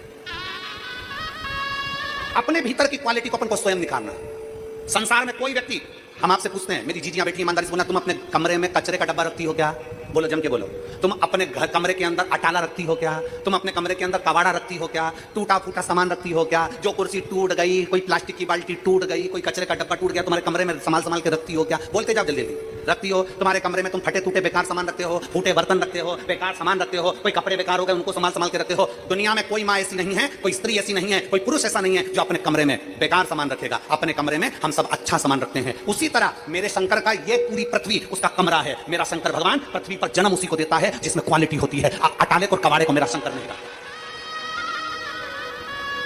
अपने भीतर की क्वालिटी को अपन को स्वयं निखारना है। संसार में कोई व्यक्ति, हम आपसे पूछते हैं, मेरी जीजियां बैठी ईमानदारी से बोलना, तुम अपने कमरे में कचरे का डब्बा रखती हो क्या? बोलो, जम के बोलो। तुम अपने घर कमरे के अंदर अटाला रखती हो क्या? तुम अपने कमरे के अंदर कबाड़ा रखती हो क्या? टूटा फूटा सामान रखती हो क्या? जो कुर्सी टूट गई, कोई प्लास्टिक की बाल्टी टूट गई, कोई कचरे का डब्बा टूट गया, तुम्हारे कमरे में संभाल के रखती हो क्या? बोलते जाओ जल्दी जल्दी। रखती हो? तुम्हारे कमरे में तुम फटे टूटे बेकार सामान रखते हो, फूटे बर्तन रखते हो, बेकार सामान रखते हो, कोई कपड़े बेकार हो गए उनको संभाल के रखते हो। दुनिया में कोई माँ ऐसी नहीं है, कोई स्त्री ऐसी नहीं है, कोई पुरुष ऐसा नहीं है जो अपने कमरे में बेकार सामान रखेगा। अपने कमरे में हम सब अच्छा सामान रखते हैं। उसी तरह मेरे शंकर का ये पूरी पृथ्वी उसका कमरा है। मेरा शंकर भगवान पृथ्वी पर जन्म उसी को देता है जिसमें क्वालिटी होती है। अटाले को और कबाड़े को मेरा शंकर नहीं रखता।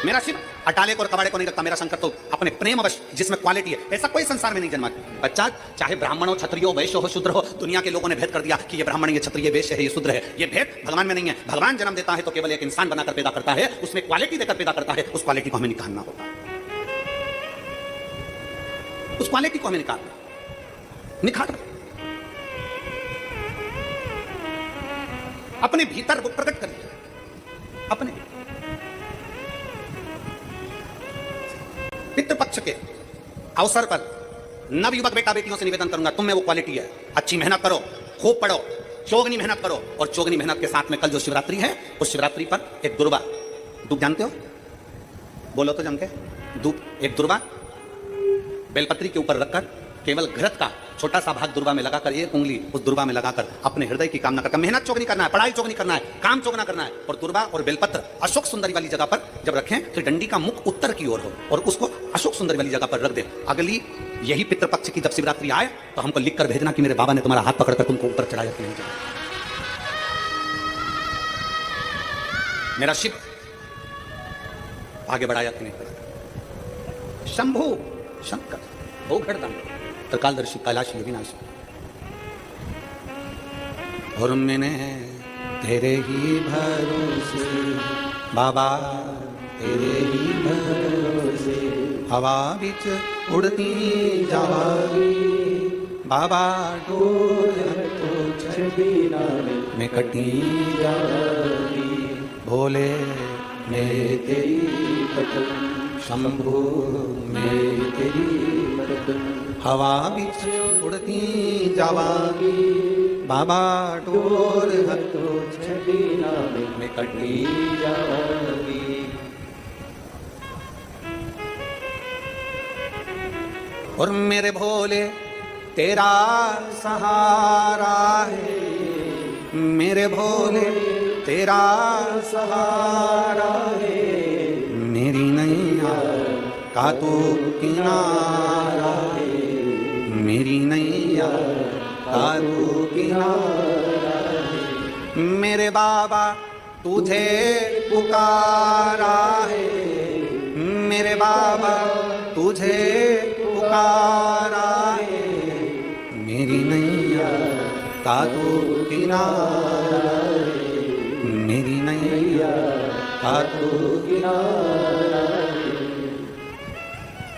मेरा शिव अटाले को और कबाड़े को नहीं रखता। मेरा शंकर तो अपने प्रेमवश जिसमें क्वालिटी है, ऐसा कोई संसार में नहीं जन्मा। बच्चा चाहे ब्राह्मण हो, क्षत्रिय हो, वैश्य हो, शूद्र हो, दुनिया के लोगों ने भेद कर दिया कि ये ब्राह्मण, ये क्षत्रिय, ये वैश्य है, ये शूद्र है। ये भेद भगवान में नहीं है। भगवान जन्म देता है तो केवल एक इंसान बनाकर पैदा करता है, उसमें क्वालिटी देकर पैदा करता है। उस क्वालिटी को हमें निकालना होगा, उस क्वालिटी को हमें निखारना, अपने भीतर वो प्रकट करिए। अपने पितृपक्ष के अवसर पर नवयुवक बेटा बेटियों से निवेदन करूंगा, तुम में वो क्वालिटी है, अच्छी मेहनत करो, खूब पढ़ो, चौगनी मेहनत करो। और चौगनी मेहनत के साथ में कल जो शिवरात्रि है, उस शिवरात्रि पर एक दुर्वा, दूब जानते हो? बोलो तो जम के। दूब, एक दुर्वा बेलपत्री के ऊपर रखकर केवल घृत का छोटा सा भाग दुर्वा में लगाकर, एक उंगली उस दुर्वा में लगाकर अपने हृदय की कामना करकर, मेहनत चौगनी करना है, पढ़ाई चौगनी करना है, काम चौगना करना है। और दुर्वा और बेलपत्र अशोक सुंदरी वाली जगह पर जब रखें तो डंडी का मुख उत्तर की ओर हो और उसको अशोक सुंदरी वाली जगह पर रख दें। अगली यही पितृपक्ष की जब शिवरात्रि आए तो हमको लिख कर भेजना कि मेरे बाबा ने तुम्हारा हाथ पकड़कर तुमको ऊपर चढ़ाया कि नहीं चढ़ाया। मेरा शिव आगे बढ़ाया कि नहीं बढ़ाया? शंभु शंकर भूखड़दम त्रिकालदर्शी कैलाशी अविनाशी। और मैंने तेरे ही भरोसे बाबा, तेरे ही भरोसे हवा बिच उड़ती जावागी बाबा, डोर तो छड़ी में कटी जावागी। भोले मेरे तेरी कसम, शंभु मेरी तेरी कसम, हवा बिच उड़ती जावागी बाबा, डोर तो छड़ी में कटी जावागी। और मेरे भोले तेरा सहारा है, मेरे भोले तेरा सहारा है, मेरी नैया का तू किनारा है, मेरी नैया का तू किनारा है। मेरे बाबा तुझे पुकारा है, मेरे बाबा तुझे पुकारा है, मेरी नैया का तू किनारा है, मेरी नैया का तू किनारा है।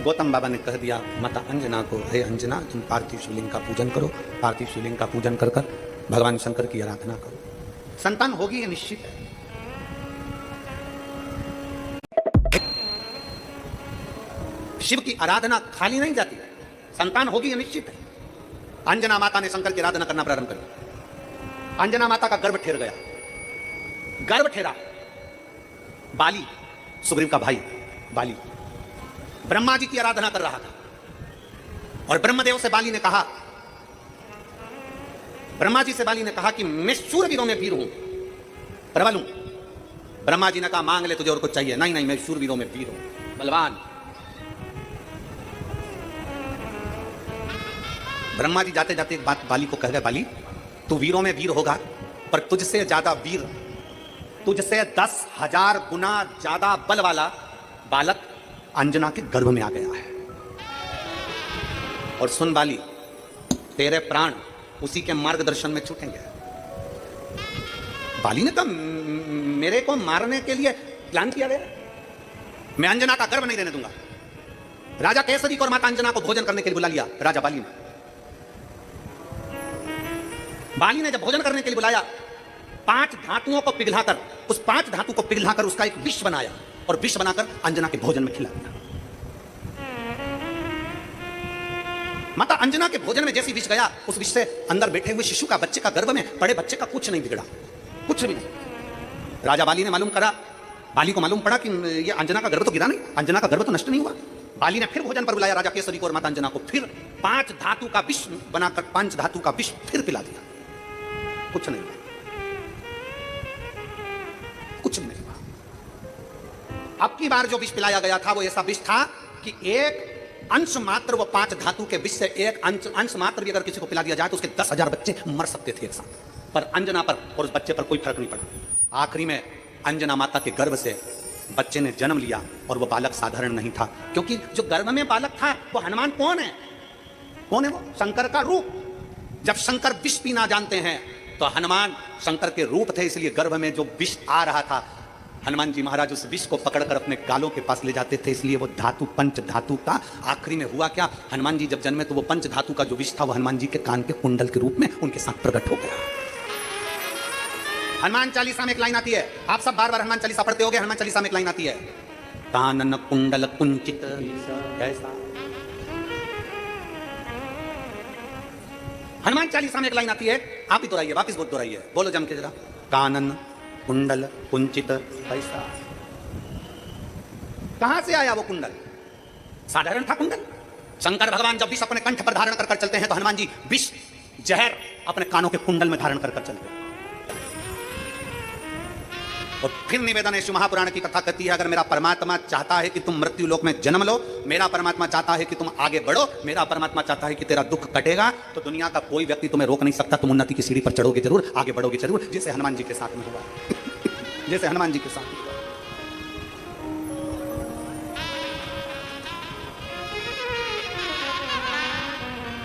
गौतम बाबा ने कह दिया माता अंजना को, हे अंजना तुम पार्थिव शिवलिंग का पूजन करो, पार्थिव शिवलिंग का पूजन कर कर भगवान शंकर की आराधना करो, संतान होगी ये निश्चित है। शिव की आराधना खाली नहीं जाती, संतान होगी ये निश्चित है। अंजना माता ने शंकर की आराधना करना प्रारंभ कर दिया। अंजना माता का गर्भ ठेर गया, गर्भ ठेरा। बाली सुग्रीव का भाई बाली ब्रह्मा जी की आराधना कर रहा था और ब्रह्मदेव से बाली ने कहा, ब्रह्मा जी से बाली ने कहा कि मैं शूरवीरों में वीर हूं, प्रबल हूं। ब्रह्मा जी ने कहा मांग ले तुझे और कुछ चाहिए? नहीं नहीं, मैं शूरवीरों में वीर हूं, बलवान। ब्रह्मा जी जाते जाते एक बात बाली को कह गए, बाली तू वीरों में वीर होगा, पर तुझसे ज्यादा वीर, तुझसे 10,000 गुना ज्यादा बल वाला बालक अंजना के गर्भ में आ गया है। और सुन बाली, तेरे प्राण उसी के मार्गदर्शन में छूटेंगे। बाली ने कहा मेरे को मारने के लिए प्लान किया गया, मैं अंजना का गर्भ नहीं रहने दूंगा। राजा केसरी को और माता अंजना को भोजन करने के लिए बुला लिया राजा बाली ने। बाली ने जब भोजन करने के लिए बुलाया, 5 धातुओं को पिघलाकर, उस 5 धातु को पिघलाकर उसका एक विष बनाया और विष बनाकर अंजना के भोजन में खिला दिया। माता अंजना के भोजन में जैसी विष गया, उस विष से अंदर बैठे हुए शिशु का, बच्चे का, गर्भ में पड़े बच्चे का कुछ नहीं बिगड़ा, कुछ भी नहीं। राजा बाली ने मालूम करा, बाली को मालूम पड़ा कि ये अंजना का गर्भ तो गिरा नहीं, अंजना का गर्भ तो नष्ट नहीं हुआ। बाली ने फिर भोजन पर बुलाया राजा केसरी को और माता अंजना को, फिर 5 धातु का विष बनाकर 5 धातु का विष फिर पिला दिया, कुछ नहीं हुआ, कुछ नहीं हुआ। अब की बार जो विष पिलाया गया था वो ऐसा विष था कि एक अंश मात्र, वो 5 धातु के विष से एक अंश मात्र भी अगर किसी को पिला दिया जाए तो उसके 10,000 बच्चे मर सकते थे एक साथ, पर अंजना पर और उस बच्चे पर कोई फर्क नहीं पड़ा। आखिरी में अंजना माता के गर्भ से बच्चे ने जन्म लिया और वो बालक साधारण नहीं था, क्योंकि जो गर्भ में बालक था वो हनुमान कौन है? कौन है वो? शंकर का रूप। जब शंकर विष पीना जानते हैं तो हनुमान शंकर के रूप थे, इसलिए गर्भ में जो विष आ रहा था हनुमान जी महाराज उस विष को पकड़कर अपने गालों के पास ले जाते थे, इसलिए वो धातु पंच धातु का। आखिरी में हुआ क्या, हनुमान जी जब जन्मे तो वो पंच धातु का जो विष था वो हनुमान जी के कान के कुंडल के रूप में उनके साथ प्रकट हो गया। हनुमान चालीसा में एक लाइन आती है, आप सब बार बार हनुमान चालीसा पढ़ते होंगे। हनुमान चालीसा में एक लाइन आती है, कानन कुंडल कुंचित कैसा। हनुमान चालीसा में एक लाइन आती है, आप ही दोहराइए, वापिस बहुत दोहराइए, बोलो जम के जरा, कानन कुंडल कुंचित पैसा। कहां से आया वो कुंडल? साधारण था कुंडल। शंकर भगवान जब विष अपने कंठ पर धारण कर चलते हैं तो हनुमान जी विष जहर अपने कानों के कुंडल में धारण कर चलते हैं। और फिर निवेदन है, शिव महापुराण की कथा कहती है, अगर मेरा परमात्मा चाहता है कि तुम मृत्यु लोक में जन्म लो, मेरा परमात्मा चाहता है कि तुम आगे बढ़ो, मेरा परमात्मा चाहता है कि तेरा दुख कटेगा, तो दुनिया का कोई व्यक्ति तुम्हें रोक नहीं सकता। तुम उन्नति की सीढ़ी पर चढ़ोगे जरूर, आगे बढ़ोगे जरूर, जैसे हनुमान जी के साथ में हुआ, जैसे हनुमान जी के साथ।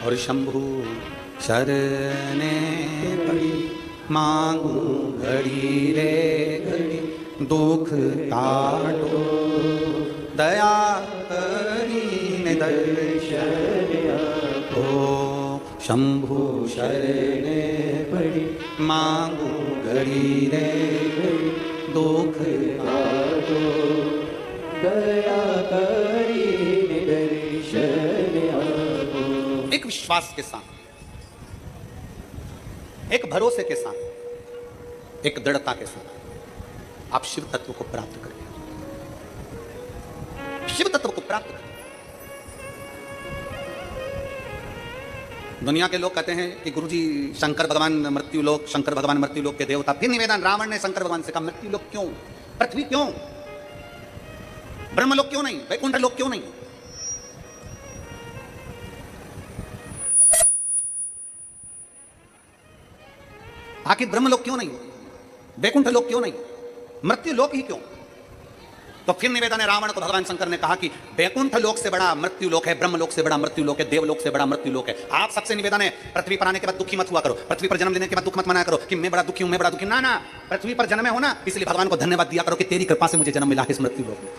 और शंभु शरणे पड़ी मांगू घड़ी रे घड़ी दुख काटो दया करीने दर्शन ओ शंभु शरणे पड़ी मांगू घड़ी रे घड़ी दुख काटो दया करीने दर्शन ओ। एक विश्वास के साथ, एक भरोसे के साथ, एक दृढ़ता के साथ आप शिव तत्व को प्राप्त करें, शिव तत्व को प्राप्त करें। दुनिया के लोग कहते हैं कि गुरुजी शंकर भगवान मृत्युलोक, शंकर भगवान मृत्युलोक के देवता। फिर निवेदन, रावण ने शंकर भगवान से कहा मृत्युलोक क्यों, पृथ्वी क्यों, ब्रह्मलोक क्यों नहीं, वैकुंठ लोक क्यों नहीं? आखिर ब्रह्मलोक क्यों नहीं, वैकुंठ लोक क्यों नहीं, मृत्यु लोक ही क्यों? तो फिर निवेदन है, रावण को भगवान शंकर ने कहा कि वैकुंठ लोक से बड़ा मृत्यु लोक है, ब्रह्मलोक से बड़ा मृत्यु लोक है, देवलोक से बड़ा मृत्यु लोक है। आप सबसे निवेदन है, पृथ्वी पर आने के बाद दुखी मत हुआ करो, पृथ्वी पर जन्म लेने के बाद दुख मत मनाया करो कि मैं बड़ा दुखी हूं, मैं बड़ा दुखी। ना ना, पृथ्वी पर जन्मे हो ना, इसलिए भगवान को धन्यवाद दिया करो कि तेरी कृपा से मुझे जन्म मिला इस मृत्यु लोक में,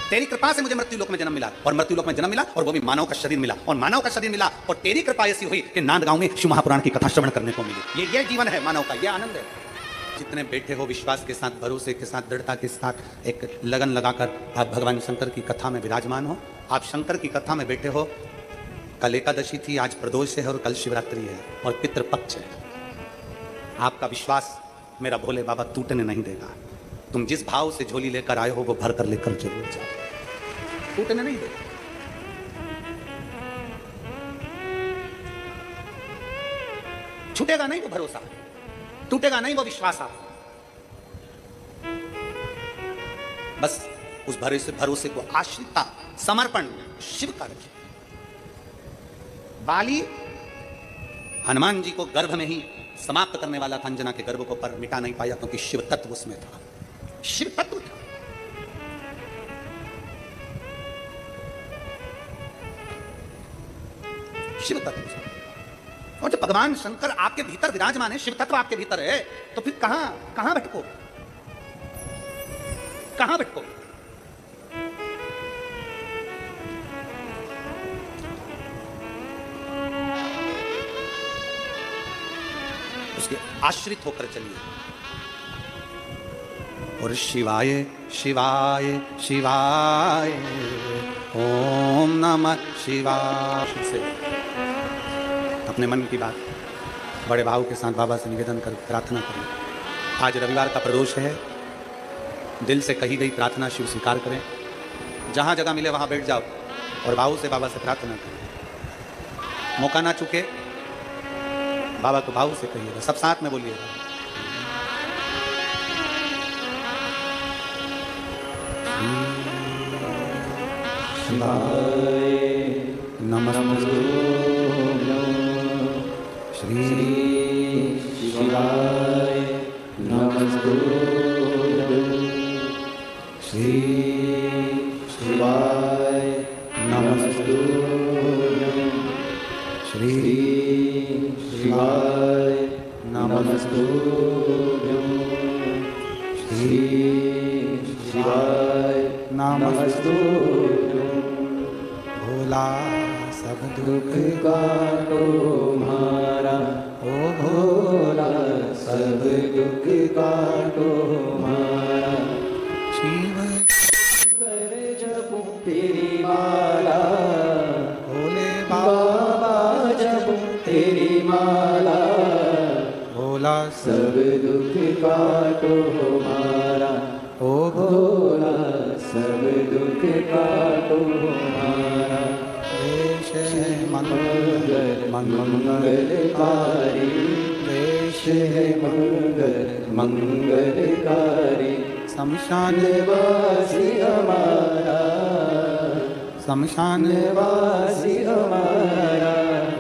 तेरी कृपा से मुझे मृत्यु लोक में जन्म मिला, और मृत्यु लोक में जन्म मिला और वो भी मानव का शरीर मिला, और मानव का शरीर मिला और तेरी कृपा ऐसी हुई कि नांदगांव में शिव महापुराण की कथा श्रवण करने को मिली। ये जीवन है मानव का, ये आनंद है। जितने बैठे हो विश्वास के साथ, भरोसे के साथ, दृढ़ता के साथ, एक लगन लगाकर आप भगवान शंकर की कथा में विराजमान हो। आप शंकर की कथा में बैठे हो। कल एकादशी थी, आज प्रदोष है और कल शिवरात्रि है और पितृपक्ष है। आपका विश्वास मेरा भोले बाबा टूटने नहीं देगा। तुम जिस भाव से झोली लेकर आए हो वो भर कर लेकर जरूर जाओ, टूटने नहीं देगा। छूटेगा नहीं वो भरोसा, टूटेगा नहीं वो विश्वास। आप बस उस भरोसे को आश्रिता समर्पण शिव का रखिए। बाली हनुमान जी को गर्भ में ही समाप्त करने वाला था, अंजना के गर्भ को, पर मिटा नहीं पाया क्योंकि शिव तत्व उसमें था, शिव तत्व था। शिव तत्व। और जब भगवान शंकर आपके भीतर विराजमान है, शिव तत्व आपके भीतर है, तो फिर कहां भटको, कहां भटको? उसके आश्रित होकर चलिए। और शिवाय शिवाय शिवाय ओम नमः शिवाय से अपने मन की बात बड़े भाव के साथ बाबा से निवेदन कर प्रार्थना करें। आज रविवार का प्रदोष है, दिल से कही गई प्रार्थना शिव स्वीकार करें। जहाँ जगह मिले वहाँ बैठ जाओ और भाव से बाबा से प्रार्थना करें। मौका ना चुके, बाबा को भाव से कहिएगा, सब साथ में बोलिएगा। नमस्ते श्री शिवाय नमस्ते श्री शिवाय नमस्ते श्री शिवाय नमस्ते श्री शिवाय नमस्ते। भोला सब दुख काटो मारा, ओ भोला सब दुख काटो मारा। शिव कर जपूं तेरी माला, भोले बाबा जपूं तेरी माला। भोला सब दुख काटो मारा, ओ भोला सब दुख काटो मारा। देश है मंगल मंगलकारी, देश है मंगल मंगलकारी। शमशान वासी हमारा, शमशान वासी हमारा।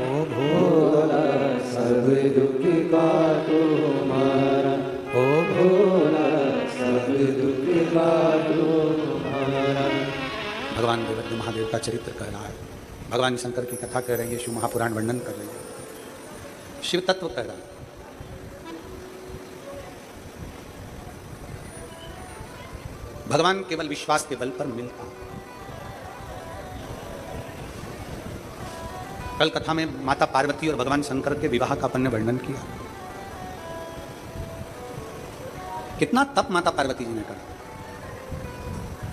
ओ भोला सब दुख काटो मारा, ओ भोला सब दुख काटो मारा। भगवान देवज्ञ महादेव का चरित्र कह रहा है। भगवान शंकर की कथा कह रही है, शिव महापुराण वर्णन कर रही है, शिव तत्व कह रहा है। भगवान केवल विश्वास के बल पर मिलता है। कल कथा में माता पार्वती और भगवान शंकर के विवाह का अपन ने वर्णन किया। कितना तप माता पार्वती जी ने करा,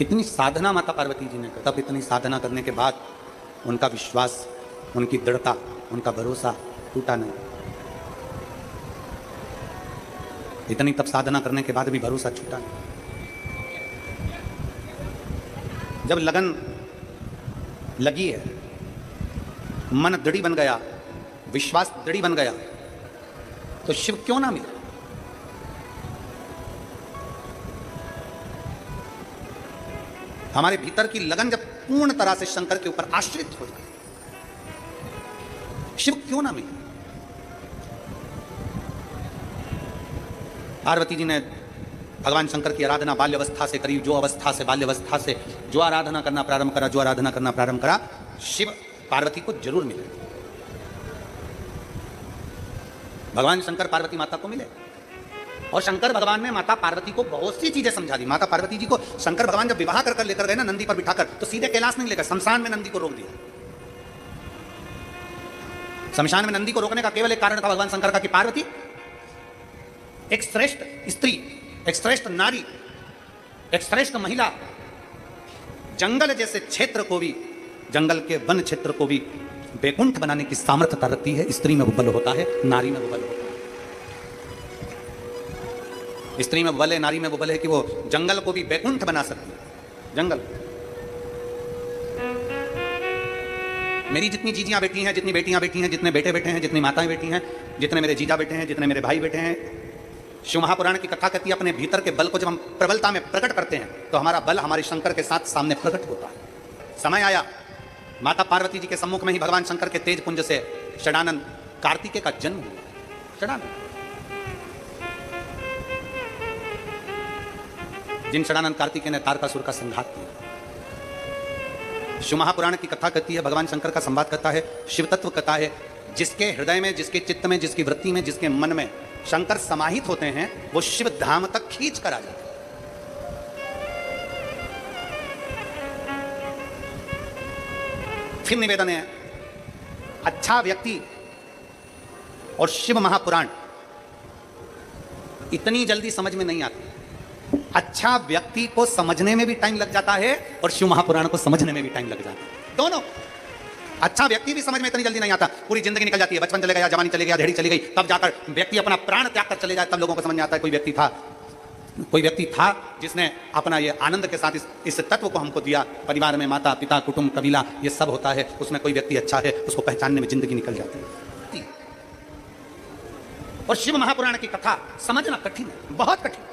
इतनी साधना माता पार्वती जी ने करा। तब इतनी साधना करने के बाद उनका विश्वास, उनकी दृढ़ता, उनका भरोसा टूटा नहीं। इतनी तप साधना करने के बाद भी भरोसा छूटा नहीं। जब लगन लगी है, मन दृढ़ बन गया, विश्वास दृढ़ बन गया, तो शिव क्यों ना मिले। हमारे भीतर की लगन जब पूर्ण तरह से शंकर के ऊपर आश्रित हो जाए, शिव क्यों ना मिले। पार्वती जी ने भगवान शंकर की आराधना बाल्यावस्था से करी। जो अवस्था से, बाल्यावस्था से जो आराधना करना प्रारंभ करा, जो आराधना करना प्रारंभ करा, शिव पार्वती को जरूर मिले। भगवान शंकर पार्वती माता को मिले, और शंकर भगवान ने माता पार्वती को बहुत सी चीजें समझा दी। माता पार्वती जी को शंकर भगवान जब विवाह कर लेकर गए ना नंदी पर बिठाकर, तो सीधे कैलाश नहीं लेकर शमशान में नंदी को रोक दिया। शमशान में नंदी को रोकने का केवल एक कारण था भगवान शंकर का कि पार्वती एक श्रेष्ठ स्त्री, एक श्रेष्ठ नारी, एक श्रेष्ठ महिला, जंगल जैसे क्षेत्र को भी, जंगल के वन क्षेत्र को भी बैकुंठ बनाने की सामर्थ्यता रखती है। स्त्री में वो बल होता है, नारी में वो बल होता है। स्त्री में वो बल है, नारी में वो बल है कि वो जंगल को भी बैकुंठ बना सकती है। जंगल, मेरी जितनी जीजियां बैठी हैं, जितनी बेटियां बैठी हैं, जितने बेटे बैठे हैं, जितनी माताएं बैठी हैं, जितने मेरे जीजा बैठे हैं, जितने मेरे भाई बैठे हैं, शिव महापुराण की कथा कहती है अपने भीतर के बल को जब हम प्रबलता में प्रकट करते हैं तो हमारा बल हमारे शंकर के साथ सामने प्रकट होता है। समय आया, माता पार्वती जी के सम्मुख में ही भगवान शंकर के तेज पुंज से षडानंद कार्तिकेय का जन्म हुआ। षडानंद, जिन षडानंद कार्तिकेय ने तारकासुर का संहार किया। शिव महापुराण की कथा कहती है, भगवान शंकर का संवाद करता है, शिव तत्व कथा है। जिसके हृदय में, जिसके चित्त में, जिसकी वृत्ति में, जिसके मन में शंकर समाहित होते हैं, वो शिव धाम तक खींच कर आ जाते हैं। फिर निवेदन है, अच्छा व्यक्ति और शिव महापुराण इतनी जल्दी समझ में नहीं आती। अच्छा व्यक्ति को समझने में भी टाइम लग जाता है और शिव महापुराण को समझने में भी टाइम लग जाता है। दोनों। अच्छा व्यक्ति भी समझ में इतनी जल्दी नहीं आता, पूरी जिंदगी निकल जाती है, बचपन चले गया, जवानी चली गया, धेड़ी चली गई, तब जाकर व्यक्ति अपना प्राण त्याग कर चले जाए, तब लोगों को समझ में आता है कोई व्यक्ति था जिसने अपना ये आनंद के साथ इस तत्व को हमको दिया। परिवार में माता पिता कुटुंब कबीला ये सब होता है, उसमें कोई व्यक्ति अच्छा है, उसको पहचानने में जिंदगी निकल जाती है। और शिव महापुराण की कथा समझना कठिन है, बहुत कठिन।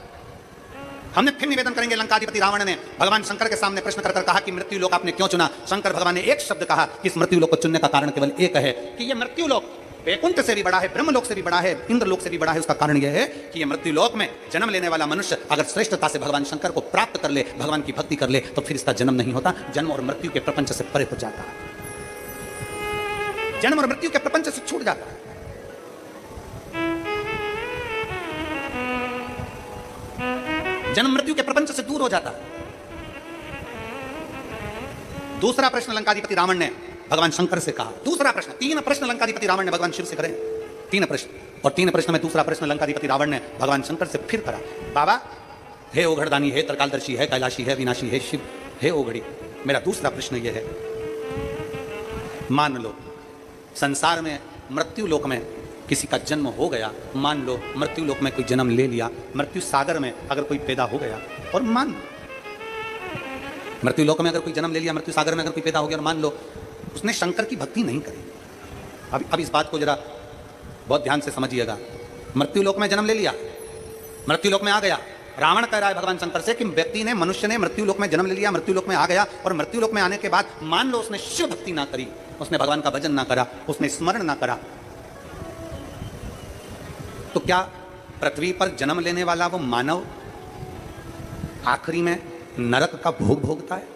हमने फिर निवेदन करेंगे, लंकाधिपति रावण ने भगवान शंकर के सामने प्रश्न कर कहा कि मृत्यु लोक आपने क्यों चुना। शंकर भगवान ने एक शब्द कहा कि इस मृत्यु लोक को चुनने का कारण केवल एक है कि यह मृत्यु लोक वैकुंठ से भी बड़ा है, ब्रह्मलोक से भी बड़ा है, इंद्रलोक से भी बड़ा है। उसका कारण यह है कि यह मृत्यु लोक में जन्म लेने वाला मनुष्य अगर श्रेष्ठता से भगवान शंकर को प्राप्त कर ले, भगवान की भक्ति कर ले, तो फिर इसका जन्म नहीं होता, जन्म और मृत्यु के प्रपंच से परे हो जाता है, जन्म और मृत्यु के प्रपंच से छूट जाता है। जन्म मृत्यु के प्रपंच से दूर हो जाता है। दूसरा प्रश्न लंकाधिपति रावण ने भगवान शंकर से कहा। दूसरा प्रश्न, 3 प्रश्न लंकाधिपति रावण ने भगवान शिव से करे, 3 प्रश्न, और 3 प्रश्न में दूसरा प्रश्न लंकाधिपति रावण ने भगवान शंकर से फिर करा। बाबा, हे ओघड़दानी, हे त्रिकालदर्शी, है कैलाशी, है विनाशी, है शिव, हे ओघड़ी, मेरा दूसरा प्रश्न यह है, मान लो संसार में मृत्यु लोक में किसी का जन्म हो गया, मान लो मृत्यु लोक में कोई जन्म ले लिया, मृत्यु सागर में अगर कोई पैदा हो गया, और मान लो मृत्यु लोक में अगर कोई जन्म ले लिया, मृत्यु सागर में अगर कोई पैदा हो गया, और मान लो उसने शंकर की भक्ति नहीं करी। अब इस बात को जरा बहुत ध्यान से समझिएगा। मृत्यु लोक में जन्म ले लिया, मृत्यु लोक में आ गया, रावण कह रहा है भगवान शंकर से कि व्यक्ति ने, मनुष्य ने मृत्यु लोक में जन्म ले लिया, मृत्यु लोक में आ गया, और मृत्यु लोक में आने के बाद मान लो उसने शिव भक्ति ना करी, उसने भगवान का भजन ना करा, उसने स्मरण ना करा, तो क्या पृथ्वी पर जन्म लेने वाला वो मानव आखिरी में नरक का भोग भोगता है?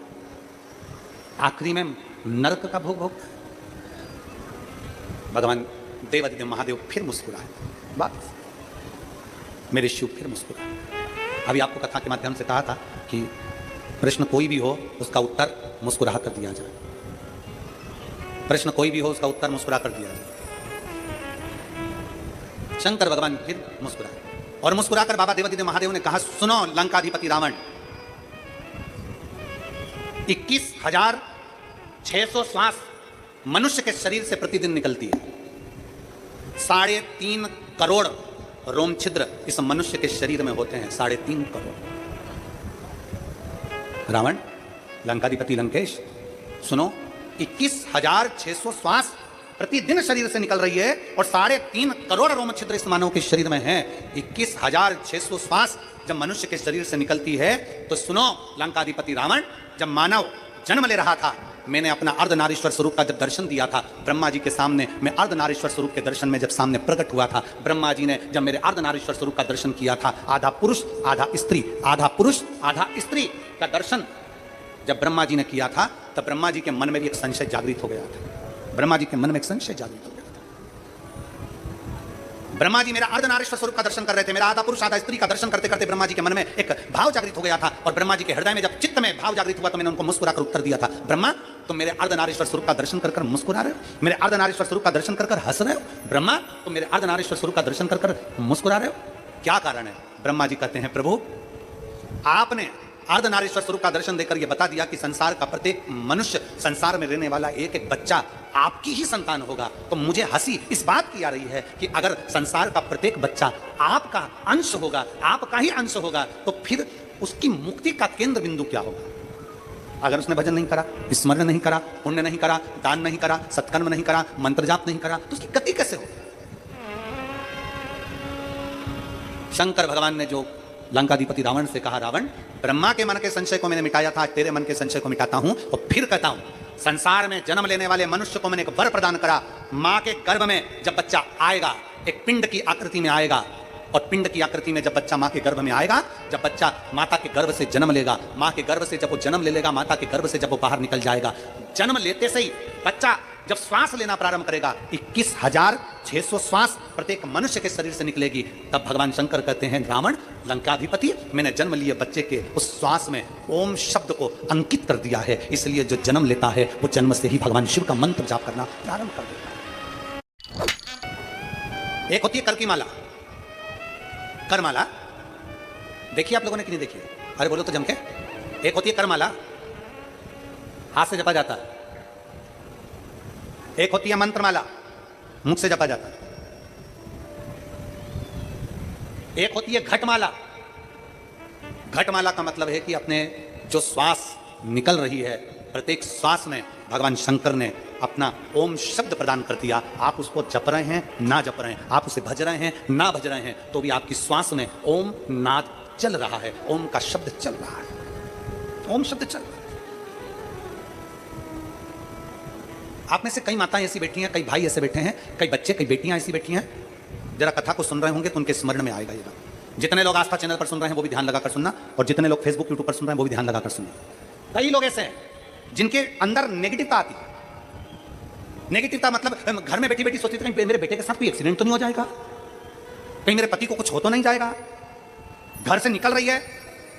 आखिरी में नरक का भोग भोगता है? भगवान देवादिदेव महादेव फिर मुस्कुराए, बस मेरे शिव फिर मुस्कुराए। अभी आपको कथा के माध्यम से कहा था कि प्रश्न कोई भी हो उसका उत्तर मुस्कुरा कर दिया जाए, प्रश्न कोई भी हो उसका उत्तर मुस्कुरा कर दिया जाए। शंकर भगवान फिर मुस्कुराए और मुस्कुराकर बाबा देवादिदेव महादेव ने कहा, सुनो लंकाधिपति रावण, 21,600 श्वास मनुष्य के शरीर से प्रतिदिन निकलती है। 3.5 करोड़ रोम छिद्र इस मनुष्य के शरीर में होते हैं, 3.5 करोड़। रावण, लंकाधिपति लंकेश, सुनो, 21,600 श्वास प्रतिदिन शरीर से निकल रही है और 3.5 करोड़ रोम छिद्र इस मानव के शरीर में है। 21,600 श्वास जब मनुष्य के शरीर से निकलती है तो सुनो लंकाधिपति रावण, जब मानव जन्म ले रहा था, मैंने अपना अर्धनारीश्वर स्वरूप का जब दर्शन दिया था ब्रह्मा जी के सामने, मैं अर्धनारीश्वर स्वरूप के दर्शन में जब सामने प्रकट हुआ था, ब्रह्मा जी ने जब मेरे अर्धनारीश्वर स्वरूप का दर्शन किया था, आधा पुरुष आधा स्त्री, आधा पुरुष आधा स्त्री का दर्शन जब ब्रह्मा जी ने किया था, तब ब्रह्मा जी के मन में भी एक संशय जागृत हो गया था। ब्रह्मा जी के मन में एक संशय जागृत हो गया था। ब्रह्मा जी मेरा अर्धनारीश्वर स्वरूप का दर्शन कर रहे थे, मेरा आधा पुरुष आधा स्त्री का दर्शन करते करते ब्रह्मा जी के मन में एक भाव जागृत हो गया था और ब्रह्मा जी के हृदय में जब चित्त में भाव जागृत हुआ तो मैंने उनको मुस्कुराकर उत्तर दिया था, ब्रह्मा तुम मेरे अर्धनारीश्वर स्वरूप का दर्शन कर मुस्कुरा रहे हो, मेरे अर्धनारीश्वर स्वरूप का दर्शन कर हंस रहे हो, ब्रह्मा तुम मेरे अर्धनारीश्वर स्वरूप का दर्शन कर मुस्कुरा रहे हो, क्या कारण है? ब्रह्मा जी कहते हैं, प्रभु आपने अर्धनारीश्वर स्वरूप का दर्शन देकर यह बता दिया कि संसार का प्रत्येक मनुष्य, संसार में रहने वाला एक एक बच्चा आपकी ही संतान होगा। तो मुझे हंसी इस बात की आ रही है कि अगर संसार का प्रत्येक बच्चा आपका अंश होगा, आपका ही अंश होगा, तो फिर उसकी मुक्ति का केंद्र बिंदु क्या होगा? अगर उसने भजन नहीं करा, स्मरण नहीं करा, पुण्य नहीं करा, दान नहीं करा, सत्कर्म नहीं करा, मंत्र जाप नहीं करा, तो उसकी गति कैसे होगी? शंकर भगवान ने जो लंकाधिपति रावण से कहा, रावण ब्रह्मा के मन के संशय को मैंने मिटाया था, तेरे मन के संशय को मिटाता हूं और फिर कहता हूं, संसार में जन्म लेने वाले मनुष्य को मैंने एक वर प्रदान करा। मां के गर्भ में जब बच्चा आएगा एक पिंड की आकृति में आएगा और पिंड की आकृति में जब बच्चा मां के गर्भ में आएगा, जब बच्चा माता के गर्भ से जन्म लेगा, मां के गर्भ से जब वो जन्म ले लेगा, माता के गर्भ से जब वो बाहर निकल जाएगा, जन्म लेते से ही बच्चा जब श्वास लेना प्रारंभ करेगा, 21,600 श्वास प्रत्येक मनुष्य के शरीर से निकलेगी, तब भगवान शंकर कहते हैं, रावण लंकाधिपति मैंने जन्म लिए बच्चे के उस श्वास में ओम शब्द को अंकित कर दिया है, इसलिए जो जन्म लेता है वो जन्म से ही भगवान शिव का मंत्र जाप करना प्रारंभ कर देता है। एक होती है कर की माला, करमाला देखिए आप लोगों ने कि नहीं देखी? अरे बोलो तो जम के। एक होती है करमाला, हाथ से जपा जाता है। एक होती है मंत्रमाला, मुख से जपा जाता है। एक होती है घटमाला। घटमाला का मतलब है कि अपने जो श्वास निकल रही है, प्रत्येक श्वास में भगवान शंकर ने अपना ओम शब्द प्रदान कर दिया। आप उसको जप रहे हैं ना जप रहे हैं, आप उसे भज रहे हैं ना भज रहे हैं, तो भी आपकी श्वास में ओम नाद चल रहा है, ओम का शब्द चल रहा है, ओम शब्द चल रहा है। आप में से कई माताएं ऐसी बैठी हैं, कई भाई ऐसे बैठे हैं, कई बच्चे कई बेटियां ऐसी बैठी हैं, जरा कथा को सुन रहे होंगे तो उनके स्मरण में आएगा ये बात। जितने लोग आस्था चैनल पर सुन रहे हैं वो भी ध्यान लगाकर सुनना, और जितने लोग फेसबुक यूट्यूब पर सुन रहे हैं वो भी ध्यान लगाकर सुनना। कई लोग ऐसे हैं जिनके अंदर नेगेटिवता आती है। नेगेटिवता मतलब घर में बैठी बैठी सोचती थी कहीं मेरे बेटे के साथ कोई एक्सीडेंट तो नहीं हो जाएगा, कहीं मेरे पति को कुछ हो तो नहीं जाएगा। घर से निकल रही है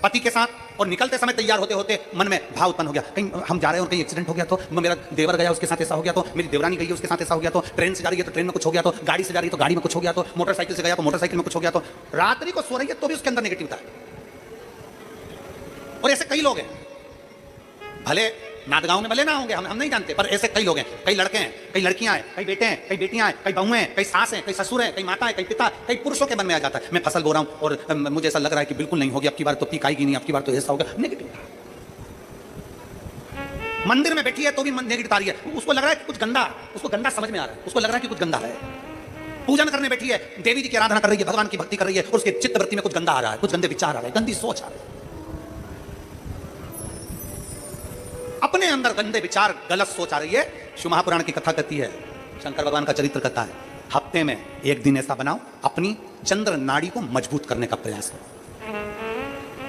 पति के साथ और निकलते समय तैयार होते होते मन में भाव उत्पन्न हो गया, कहीं हम जा रहे हैं और कहीं एक्सीडेंट हो गया तो, मेरा देवर गया उसके साथ ऐसा हो गया तो, मेरी देवरानी गई है उसके साथ ऐसा हो गया तो, ट्रेन से जा रही है तो ट्रेन में कुछ हो गया तो, गाड़ी से जा रही है तो गाड़ी में कुछ हो गया तो, मोटरसाइकिल से गया तो मोटरसाइकिल में कुछ हो गया तो, रात्रि को सो रही है तो भी उसके अंदर नेगेटिवता है। और ऐसे कई लोग हैं, भले नादगांव में भले ना होंगे, हम नहीं जानते, पर ऐसे कई लोग हैं, कई लड़के हैं, कई लड़कियां हैं, कई बेटे हैं, कई बेटियां हैं, कई बहुएं हैं, कई सास हैं, कई ससुर हैं, कई माता हैं, कई पिता, कई पुरुषों के मन में आ जाता है मैं फसल बो रहा हूं और मुझे ऐसा लग रहा है कि बिल्कुल नहीं होगी, अब की बार तो पीक आएगी नहीं, अब की बार तो ऐसा होगा। नेगेटिव मंदिर में बैठी है तो भी नेगेटिव आ रही है, उसको लग रहा है कि कुछ गंदा, उसको गंदा समझ में आ रहा है, उसको लग रहा है कि कुछ गंदा है। पूजन करने बैठी है, देवी जी की आराधना कर रही है, भगवान की भक्ति कर रही है और उसके चित्त वृत्ति में कुछ गंदा आ रहा है, कुछ गंदे विचार आ रहे हैं, गंदी सोच आ रही है, अपने अंदर गंदे विचार, गलत सोच आ रही है। शिव महापुराण की कथा कहती है, शंकर भगवान का चरित्र कहता है, हफ्ते में एक दिन ऐसा बनाओ अपनी चंद्र नाड़ी को मजबूत करने का प्रयास करो।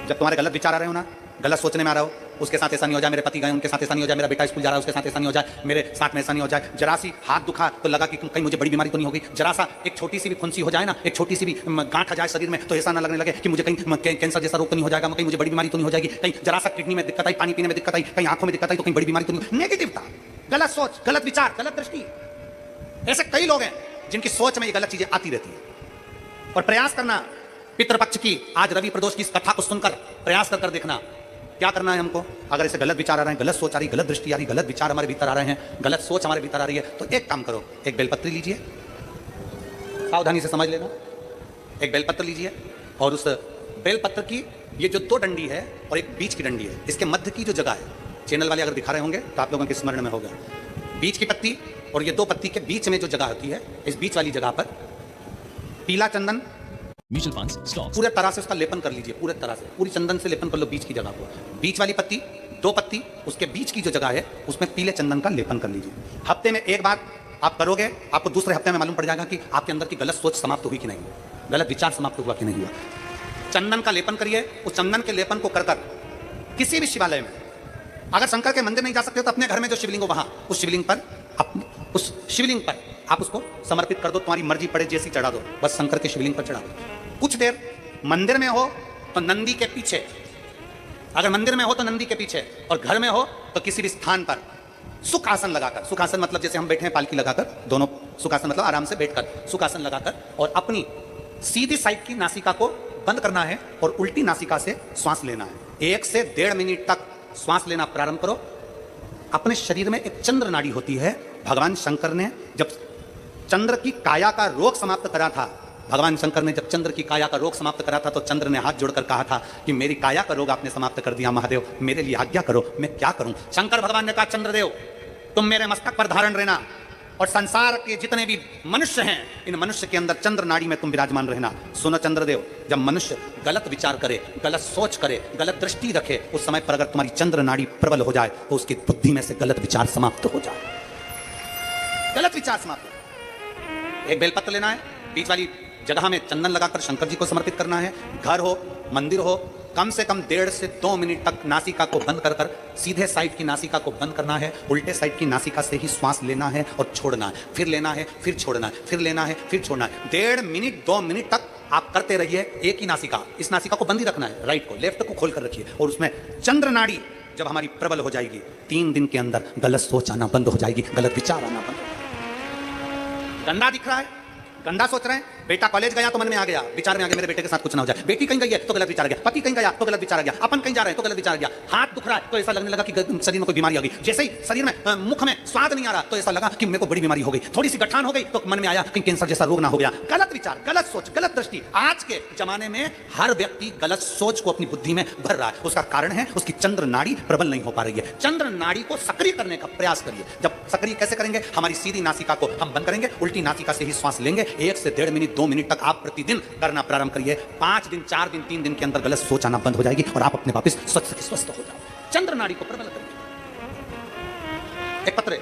जब तुम्हारे गलत विचार आ रहे हो ना, गलत सोचने में आ रहे हो, उसके साथ ऐसा नहीं हो जाए, मेरे पति गए उनके साथ ऐसा नहीं हो जाए, मेरा बेटा स्कूल जा रहा है उसके साथ ऐसा नहीं हो जाए, मेरे साथ में ऐसा नहीं हो जाए। जरा सी हाथ दुखा तो लगा कि कहीं मुझे बड़ी बीमारी तो नहीं होगी, जरा सा एक छोटी सी भी फुंसी हो जाए ना, एक छोटी सी भी गांठ आ जाए शरीर में, तो ऐसा ना लगने लगे कि मुझे कहीं कैंसर जैसा रोग तो नहीं हो जाएगा, कहीं मुझे बड़ी बीमारी तो नहीं हो जाएगी, कहीं जरा सा किडनी में दिक्कत आई, पानी पीने में दिक्कत आई, कहीं आंखों में दिक्कत आई तो कहीं बड़ी बीमारी तो नहीं। नेगेटिवता, गलत सोच, गलत विचार, गलत दृष्टि। ऐसे कई लोग हैं जिनकी सोच में ये गलत चीजें आती रहती है। और प्रयास करना पितृपक्ष की आज रवि प्रदोष की इस कथा को सुनकर प्रयास कर देखना क्या करना है हमको। अगर ऐसे गलत विचार आ रहे हैं, गलत सोच आ रही, गलत दृष्टि आ रही, गलत विचार हमारे भीतर आ रहे हैं, गलत सोच हमारे भीतर आ रही है, तो एक काम करो, एक बेलपत्री लीजिए, सावधानी से समझ लेना, एक बेलपत्र लीजिए और उस बेलपत्र की ये जो दो डंडी है और एक बीच की डंडी है, इसके मध्य की जो जगह है, चैनल वाले अगर दिखा रहे होंगे तो आप लोगों के स्मरण में होगा, बीच की पत्ती और ये दो पत्ती के बीच में जो जगह होती है, इस बीच वाली जगह पर पीला चंदन म्यूचुअल फंड्स, स्टॉक्स, पूरे तरह से उसका लेपन कर लीजिए, पूरे तरह से पूरी चंदन से लेपन कर लो बीच की जगह को। बीच वाली पत्ती, दो पत्ती, उसके बीच की जो जगह है उसमें पीले चंदन का लेपन कर लीजिए। हफ्ते में एक बार आप करोगे, आपको दूसरे हफ्ते में मालूम पड़ जाएगा कि आपके अंदर की गलत सोच समाप्त हुई कि नहीं, गलत विचार समाप्त हुआ कि नहीं हुआ। चंदन का लेपन करिए, उस चंदन के लेपन को कर किसी भी शिवालय में, अगर शंकर के मंदिर नहीं जा सकते तो अपने घर में जो शिवलिंग हो वहां उस शिवलिंग पर उस शिवलिंग पर आप उसको समर्पित कर दो, तुम्हारी मर्जी पड़े जैसी चढ़ा दो, बस शंकर के शिवलिंग पर चढ़ा दो। कुछ देर मंदिर में हो तो नंदी के पीछे, अगर मंदिर में हो तो नंदी के पीछे, और घर में हो तो किसी भी स्थान पर सुख आसन लगाकर, सुख आसन मतलब जैसे हम बैठे हैं पालकी लगाकर, दोनों सुख आसन मतलब आराम से बैठकर सुख आसन लगाकर, और अपनी सीधी साइड की नासिका को बंद करना है और उल्टी नासिका से श्वास लेना है। 1 से 1.5 मिनट तक श्वास लेना प्रारंभ करो। अपने शरीर में एक चंद्र नाड़ी होती है। भगवान शंकर ने जब चंद्र की काया का रोग समाप्त करा था, भगवान शंकर ने जब चंद्र की काया का रोग समाप्त करा था तो चंद्र ने हाथ जोड़कर कहा था कि मेरी काया का रोग आपने समाप्त कर दिया महादेव, मेरे लिए आज्ञा करो, मैं क्या करूं। शंकर भगवान ने कहा चंद्रदेव तुम मेरे मस्तक पर धारण रहना और संसार के जितने भी मनुष्य हैं इन मनुष्य के अंदर चंद्र नाड़ी में तुम विराजमान रहना। सुनो चंद्रदेव, जब मनुष्य गलत विचार करे, गलत सोच करे, गलत दृष्टि रखे, उस समय पर अगर तुम्हारी चंद्र नाड़ी प्रबल हो जाए तो उसकी बुद्धि में से गलत विचार समाप्त हो जाए, गलत विचार समाप्त। एक बेलपत्र लेना है, बीच वाली जगह में चंदन लगाकर शंकर जी को समर्पित करना है। घर हो, मंदिर हो, कम से कम 1.5 से 2 मिनट तक नासिका को बंद कर सीधे साइड की नासिका को बंद करना है, उल्टे साइड की नासिका से ही श्वास लेना है और छोड़ना है, फिर लेना है, फिर छोड़ना है, फिर लेना है, फिर छोड़ना है। 1.5 मिनट 2 मिनट तक आप करते रहिए। एक ही नासिका, इस नासिका को बंद ही रखना है, राइट को, लेफ्ट को खोल कर रखिए, और उसमें चंद्र नाड़ी जब हमारी प्रबल हो जाएगी 3 दिन के अंदर गलत सोच आना बंद हो जाएगी, गलत विचार आना बंद हो जाएगी। गंदा दिख रहा है, गंदा सोच रहे हैं, बेटा कॉलेज गया तो मन में आ गया, विचार में आ गया मेरे बेटे के साथ कुछ ना हो जाए, बेटी कहीं गई है तो गलत विचार आ गया, पति कहीं गया तो गलत विचार आ गया, अपन कहीं जा रहे हैं तो गलत विचार आ गया, हाथ दुख रहा है तो ऐसा लगने लगा कि शरीर में कोई बीमारी आ गई, जैसे ही शरीर में मुख में स्वाद नहीं आ रहा तो ऐसा लगा कि मेरे को बड़ी बीमारी हो गई, थोड़ी सी गठान हो गई तो मन में आया कि कैंसर जैसा रोग ना हो गया। गलत विचार, गलत सोच, गलत दृष्टि। आज के जमाने में हर व्यक्ति गलत सोच को अपनी बुद्धि में भर रहा है। उसका कारण है उसकी चंद्र नाड़ी प्रबल नहीं हो पा रही है। चंद्र नाड़ी को सक्रिय करने का प्रयास करिए। जब सक्रिय कैसे करेंगे, हमारी सीधी नासिका को हम बंद करेंगे, उल्टी नासिका से ही श्वास लेंगे। 1 से 1.5 मिनट 2 मिनट तक आप प्रतिदिन करना प्रारंभ करिए। 5 दिन 4 दिन 3 दिन के अंदर गलत सोच आना बंद हो जाएगी और आप अपने वापस स्वस्थ हो जाओगे। चंद्र नाड़ी को प्रबल करिए। एक पत्र